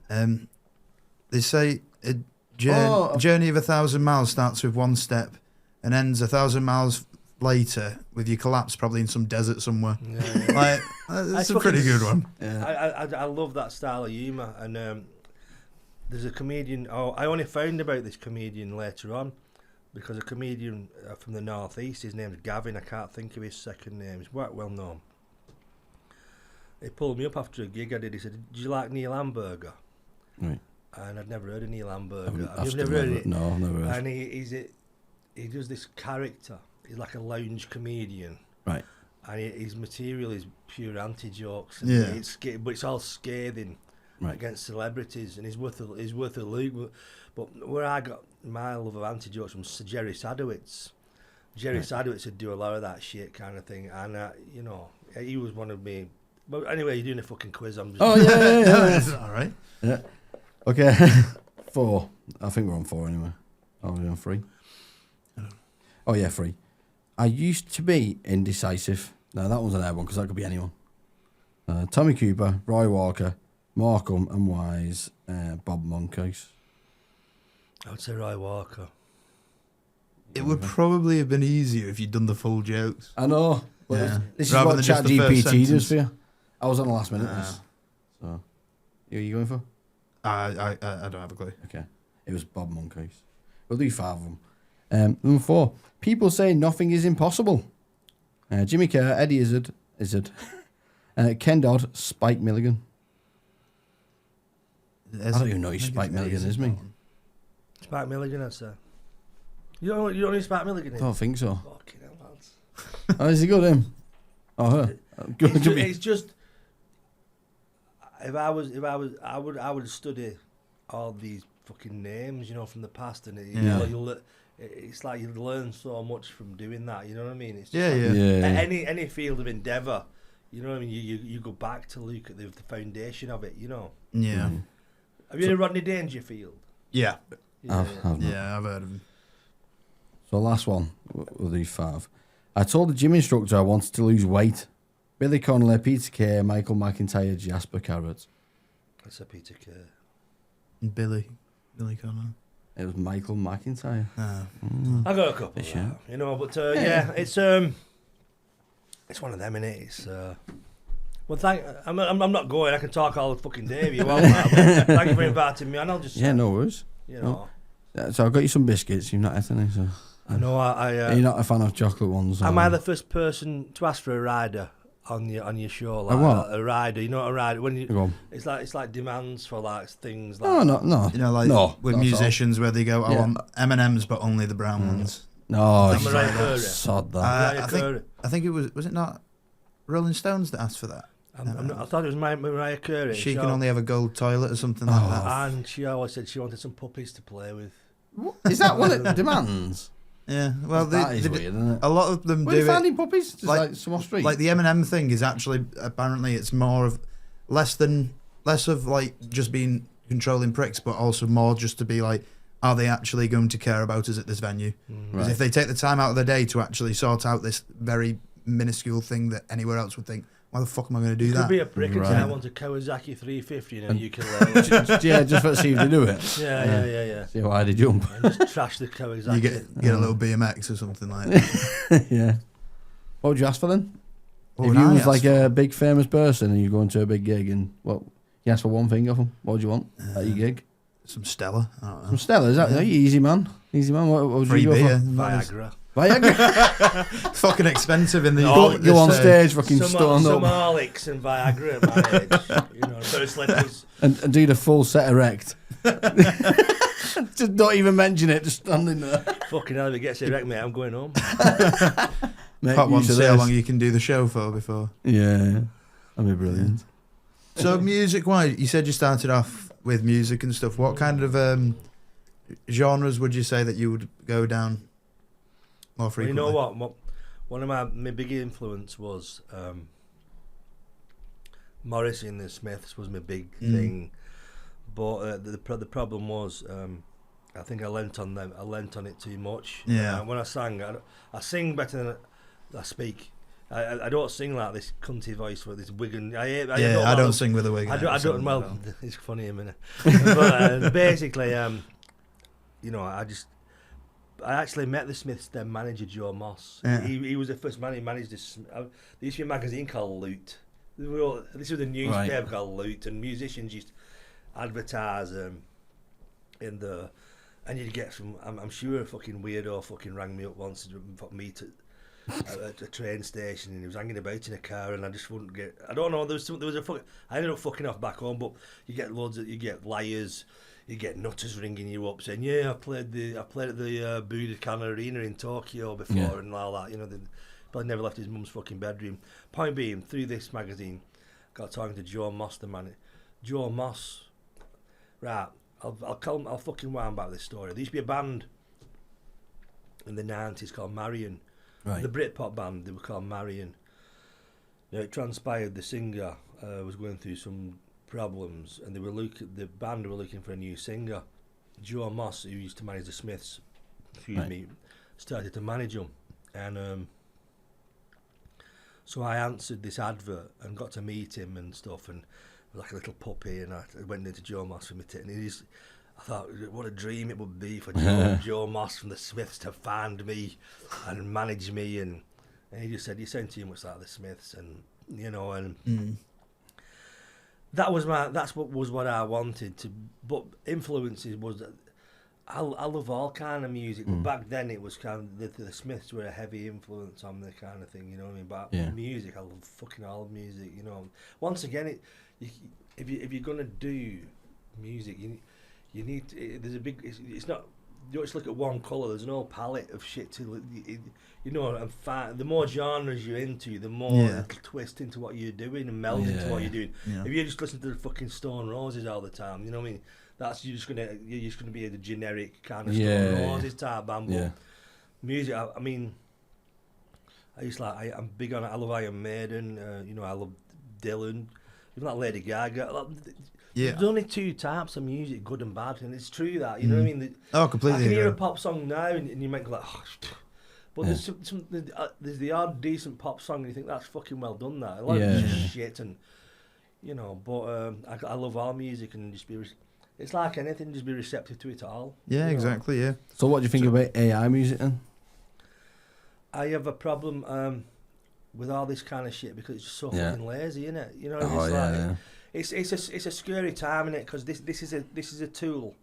Speaker 3: They say a journey of 1,000 miles starts with one step and ends 1,000 miles later with you collapse probably in some desert somewhere. Yeah. Like that's a pretty good one.
Speaker 2: Yeah. I love that style of humour, and there's a comedian. I only found about this comedian later on because a comedian from the northeast. His name's Gavin. I can't think of his second name. He's quite well known. He pulled me up after a gig I did. He said, "Did you like Neil Hamburger?"
Speaker 1: Right.
Speaker 2: And I'd never heard of Neil Hamburger.
Speaker 1: I've
Speaker 2: never heard it.
Speaker 1: No, I've never heard.
Speaker 2: And he does this character. He's like a lounge comedian.
Speaker 1: Right.
Speaker 2: And his material is pure anti-jokes.
Speaker 3: Yeah.
Speaker 2: But it's all scathing against celebrities, and he's worth a look. But where I got my love of anti-jokes from Jerry Sadowitz. Jerry Sadowitz would do a lot of that shit kind of thing, and he was one of me. But anyway, you're doing a fucking quiz. I'm just.
Speaker 1: Oh yeah.
Speaker 3: All right.
Speaker 1: Yeah. Okay. 4. I think we're on 4 anyway. Oh, we're on 3. Oh yeah, 3. I used to be indecisive. No, that one's an air one because that could be anyone. Tommy Cooper, Roy Walker, Markham and Wise, Bob Monkeys.
Speaker 2: I would say Roy Walker.
Speaker 3: It would probably have been easier if you'd done the full jokes.
Speaker 1: I know.
Speaker 3: Yeah.
Speaker 1: This is what ChatGPT does for you. I was on the last minute. So, are you going for?
Speaker 3: I don't have a clue.
Speaker 1: Okay. It was Bob Monkeys. We'll do 5 of them. Number 4. People say nothing is impossible. Jimmy Kerr, Eddie Izzard, Ken Dodd, Spike Milligan. I don't even know who Spike Milligan is, me.
Speaker 2: Spike Milligan, I'd say. You don't know who Spike Milligan is?
Speaker 1: I don't think so.
Speaker 2: Fucking hell, lads.
Speaker 1: Oh, is he good, him? Oh, her.
Speaker 2: It's just. I would study all these fucking names, from the past, and it's like you learn so much from doing that. You know what I mean? It's
Speaker 3: Yeah,
Speaker 2: just
Speaker 3: yeah.
Speaker 2: Any field of endeavour, you know what I mean? You go back to look at the foundation of it. You know.
Speaker 3: Yeah.
Speaker 2: Have you heard of Rodney Dangerfield?
Speaker 3: Yeah.
Speaker 1: I've heard of him. So last one with these 5. I told the gym instructor I wanted to lose weight. Billy Connolly, Peter Kay, Michael McIntyre, Jasper Carrot.
Speaker 2: That's a Peter Kay.
Speaker 3: Billy Connolly.
Speaker 1: It was Michael McIntyre.
Speaker 2: I got a couple, of that, you know, but it's one of them, innit? It's well, I'm not going. I can talk all the fucking day if you want. Thank you for inviting me, and I'll just
Speaker 1: no worries.
Speaker 2: You know.
Speaker 1: So I've got you some biscuits. You've not had any, so
Speaker 2: I know.
Speaker 1: You're not a fan of chocolate ones.
Speaker 2: Am I the first person to ask for a rider on your show? Like a rider, you know what a rider when you it's like demands for like things like
Speaker 3: no. You know, like with musicians where they go, I want M&M's but only the brown ones.
Speaker 1: No,
Speaker 3: sod that. I think it was it not Rolling Stones that asked for that?
Speaker 2: I thought it was Mariah Carey.
Speaker 3: She can only have a gold toilet or something like that.
Speaker 2: And she always said she wanted some puppies to play with.
Speaker 1: Is that what it demands?
Speaker 3: Yeah, well,
Speaker 1: that is weird, isn't it?
Speaker 3: A lot of them
Speaker 1: do it. Finding puppies, just like some off street.
Speaker 3: Like the M&M thing is actually apparently it's more of less of like just being controlling pricks, but also more just to be like, are they actually going to care about us at this venue? Because if they take the time out of their day to actually sort out this very minuscule thing that anywhere else would think, why the fuck am I going to do that?
Speaker 2: Could be a prick and say I want a Kawasaki 350 and you can
Speaker 1: just for see if they do it.
Speaker 2: Yeah.
Speaker 1: See why they jump.
Speaker 2: And just trash the Kawasaki.
Speaker 3: You get a little BMX or something like that.
Speaker 1: Yeah. What would you ask for then? If you was like a big famous person and you go into a big gig and you ask for one thing of them, what would you want at your gig?
Speaker 3: Some Stella. I don't know.
Speaker 1: Some Stella, is that easy man? Easy man. What would you go for?
Speaker 2: Viagra.
Speaker 3: Fucking expensive in the
Speaker 1: go on stage fucking stoned up.
Speaker 2: Some Horlicks and Viagra at my age, you know, so it's like
Speaker 1: and do the full set erect. Just don't even mention it, just standing there.
Speaker 2: Fucking hell, if it gets erect, mate, I'm going home.
Speaker 3: Part one, see how long you can do the show for before.
Speaker 1: Yeah, that'd be brilliant.
Speaker 3: So music-wise, you said you started off with music and stuff. What kind of genres would you say that you would go down more frequently?
Speaker 2: Well, you know what? One of my big influence was Morrissey and the Smiths was my big thing, but the problem was I think I lent on them. I lent on it too much.
Speaker 3: Yeah.
Speaker 2: When I sang, I sing better than I speak. I don't sing like this cunty voice with this Wigan. I don't
Speaker 3: sing with a Wigan.
Speaker 2: I don't. Well, it's funny a minute, but basically, you know, I actually met the Smiths' then manager Joe Moss.
Speaker 3: Yeah.
Speaker 2: He was the first man. He managed this. There used to be a magazine called Loot. This was a newspaper called Loot, and musicians used to advertise in the. And you'd get some. I'm sure a fucking weirdo fucking rang me up once to meet at a train station, and he was hanging about in a car, and I just wouldn't get. I don't know. There was a. I ended up fucking off back home, but you get liars. You get nutters ringing you up saying, "Yeah, I played at the Budokan Arena in Tokyo before," and all that. You know, but never left his mum's fucking bedroom. Point being, through this magazine, got talking to Joe Moss, the man. Joe Moss, right? I'll fucking wind back this story. There used to be a band in the 90s called Marion.
Speaker 1: Right.
Speaker 2: The Britpop band, they were called Marion. Now, it transpired the singer was going through some problems, and the band were looking for a new singer. Joe Moss, who used to manage the Smiths, started to manage them, and so I answered this advert and got to meet him and stuff, and like a little puppy, and I went into Joe Moss for me, and I thought, what a dream it would be for Joe Moss from the Smiths to find me and manage me, and he just said, "You sound too much like the Smiths," and you know, and that's what I wanted to. But influences was, I love all kind of music, but back then it was kind of the Smiths were a heavy influence on the kind of thing, you know what I mean? But music, I love fucking all music, you know. Once again, if you're gonna do music, you need to, there's a big. It's not. You don't just look at one colour. There's an whole palette of shit to, you know. And the more genres you're into, the more twist into what you're doing and meld into what you're doing. Yeah. If you just listen to the fucking Stone Roses all the time, you know what I mean? you're just gonna be the generic kind of Stone Roses type band. But music, I mean, I'm big on it. I love Iron Maiden. I love Dylan. Even like Lady Gaga. There's only two types of music, good and bad, and it's true that, you know what I mean?
Speaker 3: Completely.
Speaker 2: I can hear a pop song now and you might go like, but there's there's the odd decent pop song and you think that's fucking well done. That a lot of it's just shit, and but I love all music and just be. It's like anything, just be receptive to it all.
Speaker 3: Yeah, exactly. Yeah.
Speaker 1: So what do you think about AI music then?
Speaker 2: I have a problem with all this kind of shit because it's just so fucking lazy, isn't it? You know, it's a scary time, innit? Because this is a tool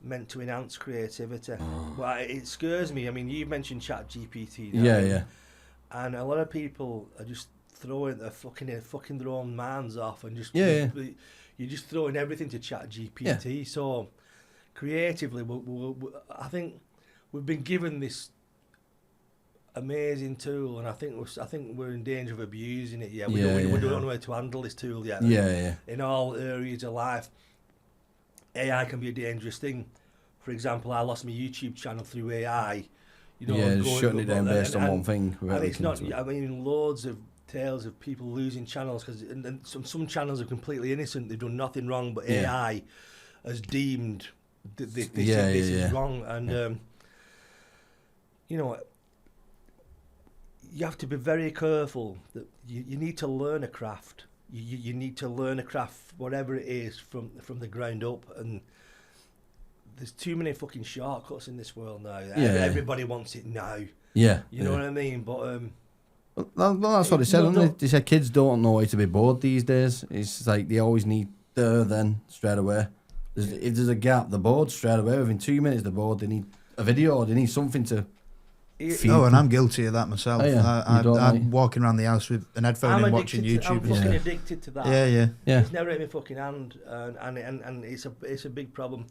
Speaker 2: meant to enhance creativity. Well, it scares me. I mean, you mentioned ChatGPT.
Speaker 1: Yeah.
Speaker 2: And a lot of people are just throwing fucking their own minds off and just you're just throwing everything to ChatGPT. So creatively, I think we've been given this amazing tool, and I think we're in danger of abusing it. We don't know how to handle this tool yet. In all areas of life, AI can be a dangerous thing. For example, I lost my YouTube channel through AI.
Speaker 1: Shutting it down based on one thing.
Speaker 2: And it's not. I mean, loads of tales of people losing channels because some channels are completely innocent. They've done nothing wrong, but AI has deemed this is wrong, and you have to be very careful that you need to learn a craft. You need to learn a craft, whatever it is, from the ground up. And there's too many fucking shortcuts in this world now. Everybody wants it now. You know what I mean? But
Speaker 1: that's what they said, isn't it? They said kids don't know how to be bored these days. It's like they always need then straight away. If there's a gap, they're bored straight away. Within 2 minutes, they're bored. They need a video, or they need something to.
Speaker 3: And I'm guilty of that myself. I'm walking around the house with an headphone and watching YouTube.
Speaker 2: I'm fucking addicted to that.
Speaker 3: Yeah.
Speaker 2: It's never in my fucking hand, and it's a big problem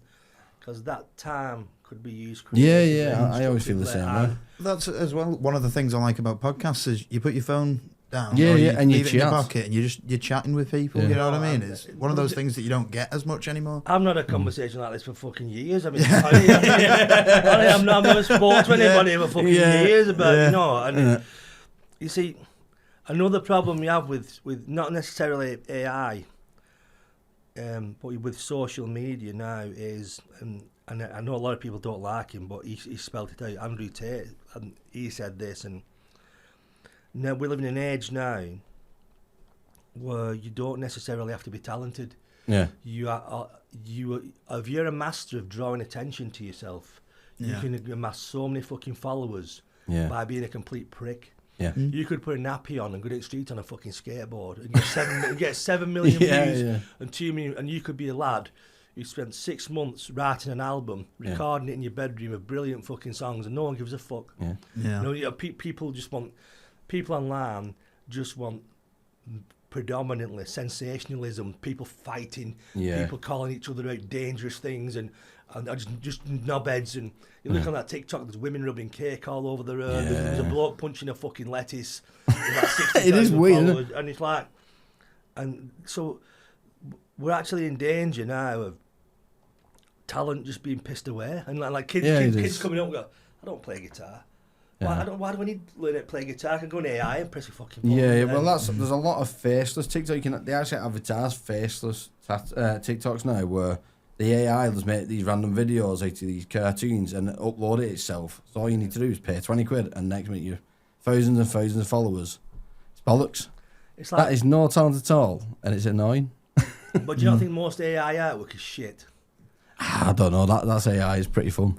Speaker 2: because that time could be used creatively.
Speaker 1: I always feel the same way.
Speaker 3: That's as well. One of the things I like about podcasts is you put your phone down,
Speaker 1: and you
Speaker 3: leave it in your pocket, and you're chatting with people. You know what I mean? It's one of those things that you don't get as much anymore.
Speaker 2: I've not had a conversation like this for fucking years. I mean, I've never spoke to anybody for fucking years about and you see, another problem you have with not necessarily AI, but with social media now is, and I know a lot of people don't like him, but he spelled it out. Andrew Tate, and he said this, and. Now we live in an age now where you don't necessarily have to be talented. If you're a master of drawing attention to yourself, you can amass so many fucking followers by being a complete prick. You could put a nappy on and go down the street on a fucking skateboard and get 7 million views and 2 million, and you could be a lad who spent 6 months writing an album, recording it in your bedroom of brilliant fucking songs, and no one gives a fuck. People just want. People online just want predominantly sensationalism, people fighting, people calling each other out dangerous things, and just knobheads. And you look on that TikTok, there's women rubbing cake all over the road. There's a bloke punching a fucking lettuce.
Speaker 1: It is weird,
Speaker 2: and it's like, and so we're actually in danger now of talent just being pissed away, and like kids coming up and go, I don't play guitar. Why do I need to learn how to play guitar? I can go on AI and press a fucking button.
Speaker 1: There's a lot of faceless TikTok. They actually advertise faceless TikToks now, where the AI will make these random videos out of these cartoons and upload it itself. So all you need to do is pay 20 quid, and next minute you're thousands and thousands of followers. It's bollocks. It's like, that is no talent at all, and it's annoying.
Speaker 2: But do you not think most AI artwork is shit?
Speaker 1: I don't know. That's AI is pretty fun.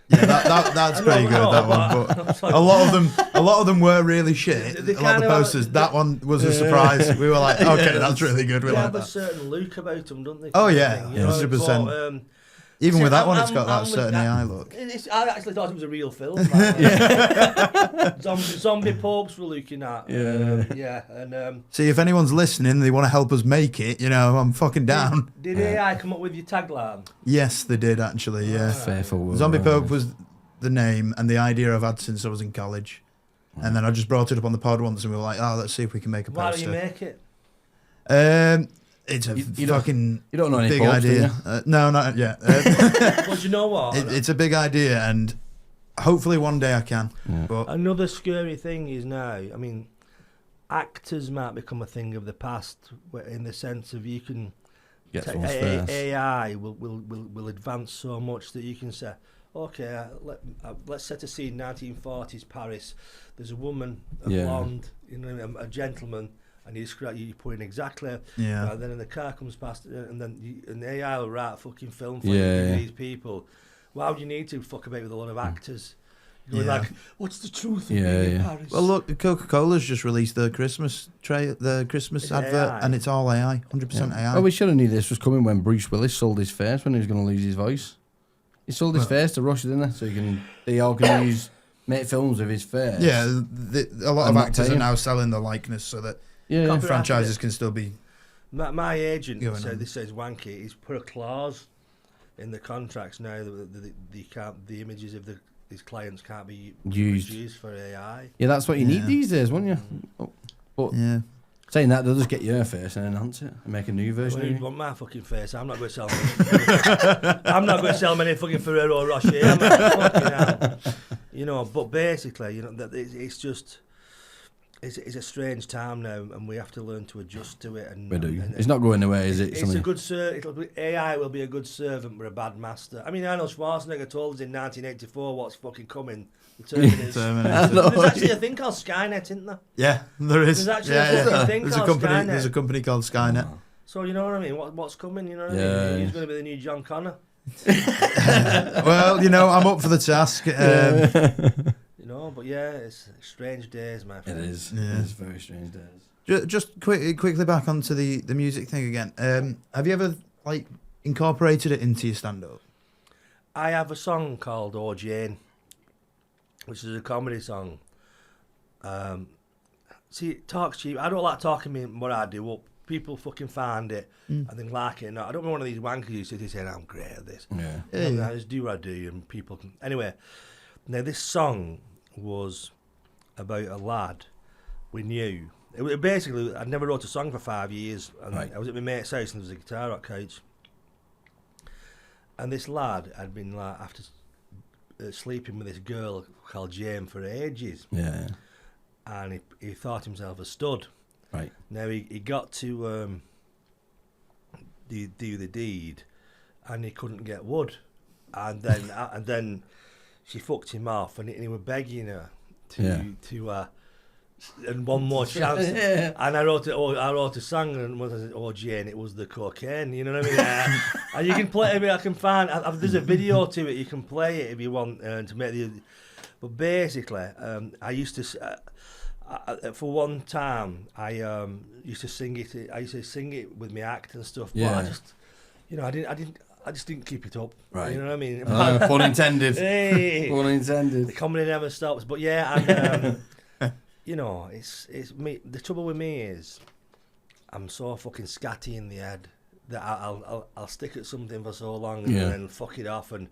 Speaker 3: Yeah, that's pretty good. That one, but a lot of them were really shit. A lot of the posters. That one was a surprise. We were like, okay, that's really good. We
Speaker 2: like
Speaker 3: that.
Speaker 2: They have a certain look about them, don't they?
Speaker 3: Oh yeah, 100%. Even with that one, it's got that certain AI look.
Speaker 2: I actually thought it was a real film. Zombie popes we're looking at.
Speaker 3: See, if anyone's listening, they want to help us make it. I'm fucking down.
Speaker 2: Did AI come up with your tagline?
Speaker 3: Yes, they did actually. Yeah,
Speaker 1: Faithful.
Speaker 3: Zombie Pope was the name and the idea I've had since I was in college, and then I just brought it up on the pod once, and we were like, let's see if we can make a poster.
Speaker 2: Why do you make it?
Speaker 3: It's a
Speaker 1: you
Speaker 3: fucking
Speaker 1: you don't know any
Speaker 3: big
Speaker 1: popes,
Speaker 3: idea.
Speaker 1: do you?
Speaker 3: No, not yet.
Speaker 2: Well, do you know what?
Speaker 3: It's a big idea, and hopefully one day I can.
Speaker 1: Yeah.
Speaker 3: But
Speaker 2: Another scary thing is now, I mean, actors might become a thing of the past in the sense of you can
Speaker 1: Get someone's face.
Speaker 2: AI will advance so much that you can say, okay, let's set a scene 1940s Paris. There's a woman, a blonde, a gentleman, and you put in exactly.
Speaker 3: yeah,
Speaker 2: And then the car comes past, and then an AI will write a fucking film for you, these people. Why would you need to fuck about with a lot of actors? You're like, what's the truth of being in Paris?
Speaker 3: well, look, Coca-Cola's just released the Christmas Christmas advert,
Speaker 2: AI.
Speaker 3: and it's all AI, 100% AI.
Speaker 1: Well, we should have knew this was coming when Bruce Willis sold his face when he was going to lose his voice. He sold his face to Russia, didn't he? So they all can make films with his face.
Speaker 3: Yeah, a lot of
Speaker 1: not
Speaker 3: actors are
Speaker 1: paying.
Speaker 3: now selling the likeness so that
Speaker 1: Yeah.
Speaker 3: franchises can still be.
Speaker 2: My agent
Speaker 3: Going
Speaker 2: said
Speaker 3: on.
Speaker 2: this says wanky. He's put a clause in the contracts now that the images of his clients can't be used for AI.
Speaker 1: Yeah, that's what you need
Speaker 3: Yeah.
Speaker 1: these days, wouldn't you? But
Speaker 3: Yeah.
Speaker 1: saying that, they'll just get your face and enhance it and make a new version
Speaker 2: Well,
Speaker 1: of
Speaker 2: you
Speaker 1: you.
Speaker 2: want my fucking face? I'm not going to sell. I'm not going to sell many fucking Ferrero Rocher. I'm not fucking out. But basically, that it's just. It's a strange time now, and we have to learn to adjust to it. And
Speaker 1: We do.
Speaker 2: and
Speaker 1: It's not going away, is it?
Speaker 2: It's a good AI will be a good servant, but a bad master. I mean, Arnold Schwarzenegger told us in 1984 what's fucking coming. The Terminators. There's actually a thing called Skynet, isn't there?
Speaker 3: Yeah, there is.
Speaker 2: There's actually a fucking thing
Speaker 3: There's a
Speaker 2: called
Speaker 3: company.
Speaker 2: Skynet.
Speaker 3: There's a company called Skynet.
Speaker 1: Oh.
Speaker 2: So you know what I mean? What's coming? You know what I
Speaker 1: Yeah.
Speaker 2: mean? He's going to be the new John Connor.
Speaker 3: Well, I'm up for the task.
Speaker 2: But yeah, it's strange days, my
Speaker 1: It
Speaker 2: friend.
Speaker 1: is.
Speaker 3: Yeah.
Speaker 1: It's very strange days.
Speaker 3: Just quickly back onto the music thing again. Have you ever incorporated it into your stand-up?
Speaker 2: I have a song called "Oh Jane," which is a comedy song. See, it talks cheap. I don't like talking me what I do up. People fucking find it and they like it. No, I don't want one of these wankers who sit here saying I'm great at this.
Speaker 1: Yeah.
Speaker 2: I just do what I do, and people can. Anyway, now this song was about a lad we knew. It was basically, I'd never wrote a song for 5 years, and
Speaker 1: Right.
Speaker 2: I was at my mate's house and there was a guitar on couch. And this lad had been after sleeping with this girl called Jane for ages,
Speaker 1: Yeah.
Speaker 2: and he thought himself a stud.
Speaker 1: Right.
Speaker 2: Now he got to do the deed, and he couldn't get wood, and then she fucked him off, and he was begging her to and one more chance. And I wrote a song, and was Jane, it was the cocaine. You know what I mean? And you can play it. I can find. There's a video to it. You can play it if you want to make the. But basically, I used to. For one time, I used to sing it. I used to sing it with my act and stuff.
Speaker 1: Yeah.
Speaker 2: But I just, I just didn't keep it up.
Speaker 1: Right.
Speaker 2: You know what I mean?
Speaker 1: Pun intended.
Speaker 2: Hey,
Speaker 1: Pun intended.
Speaker 2: the comedy never stops. But yeah, and, it's me. The trouble with me is, I'm so fucking scatty in the head that I'll stick at something for so long and then fuck it off and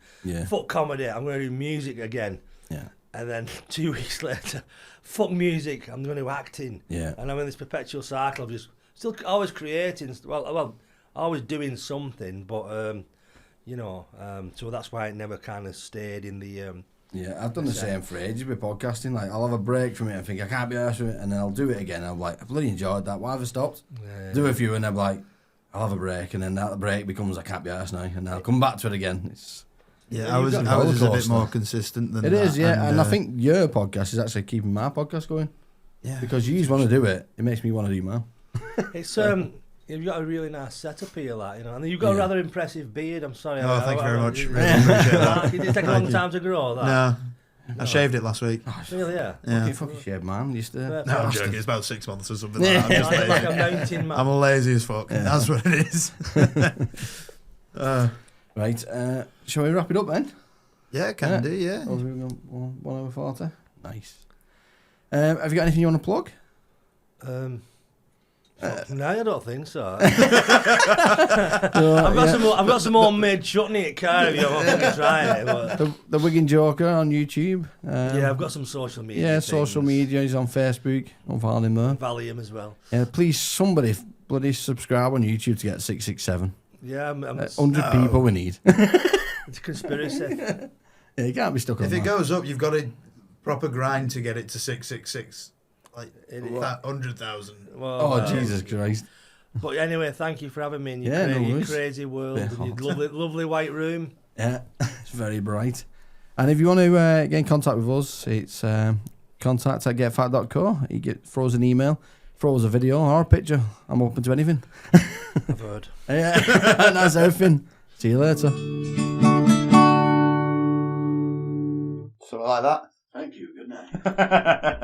Speaker 2: fuck comedy. I'm going to do music again.
Speaker 1: Yeah.
Speaker 2: And then 2 weeks later, fuck music, I'm going to acting.
Speaker 1: Yeah.
Speaker 2: And I'm in this perpetual cycle of just still always creating, well, always doing something, but, so that's why it never kind of stayed in the...
Speaker 1: Yeah, I've done the same for ages with podcasting. Like, I'll have a break from it and think, I can't be arsed with it, and then I'll do it again. I'm like, I bloody enjoyed that. Why have I stopped? Do a few, and I'm like, I'll have a break, and then that break becomes, I can't be arsed now, and I'll come back to it again. It's...
Speaker 3: Yeah, I was a bit more consistent than
Speaker 1: it
Speaker 3: that.
Speaker 1: It is, yeah, and I think your podcast is actually keeping my podcast going.
Speaker 3: Yeah,
Speaker 1: because you just want to do it. It makes me want to do mine.
Speaker 2: It's you've got a really nice setup here, and you've got a rather impressive beard. I'm sorry.
Speaker 3: Oh, thank you very much. Really appreciate that.
Speaker 2: Did it take a long time to grow that?
Speaker 3: No. I shaved it last week.
Speaker 2: Really, yeah.
Speaker 1: Fucking shaved, man. Used to.
Speaker 3: No, I'm joking. It's about 6 months or something like that. I'm just lazy.
Speaker 2: Like a mountain man.
Speaker 3: I'm lazy as fuck. Yeah. That's what it is.
Speaker 1: Right. Shall we wrap it up then?
Speaker 3: Yeah, can do. Yeah.
Speaker 1: 1 hour 40. Nice. Have you got anything you want to plug?
Speaker 2: No, I don't think so. I've got some homemade chutney at car if you want to try it. But...
Speaker 1: The Wigan Joker on YouTube.
Speaker 2: Yeah, I've got some social media.
Speaker 1: Yeah, social media. He's on Facebook. I'll find him there.
Speaker 2: Valium as well.
Speaker 1: Please, somebody bloody subscribe on YouTube to get 667.
Speaker 2: Yeah,
Speaker 1: 100 people we need.
Speaker 2: It's a conspiracy.
Speaker 1: Yeah, you can't be stuck on
Speaker 3: If
Speaker 1: that.
Speaker 3: it goes up, you've got to proper grind to get it to 666. Like that 100,000.
Speaker 1: Well, Jesus Christ.
Speaker 2: But anyway, thank you for having me in your crazy world and your lovely white room.
Speaker 1: Yeah, it's very bright. And if you want to get in contact with us, it's contact@getfat.co. You throw us an email, throw us a video or a picture. I'm open to anything.
Speaker 2: I've heard.
Speaker 1: Yeah, that's everything. See you later.
Speaker 3: Something like that.
Speaker 1: Thank you. Good night.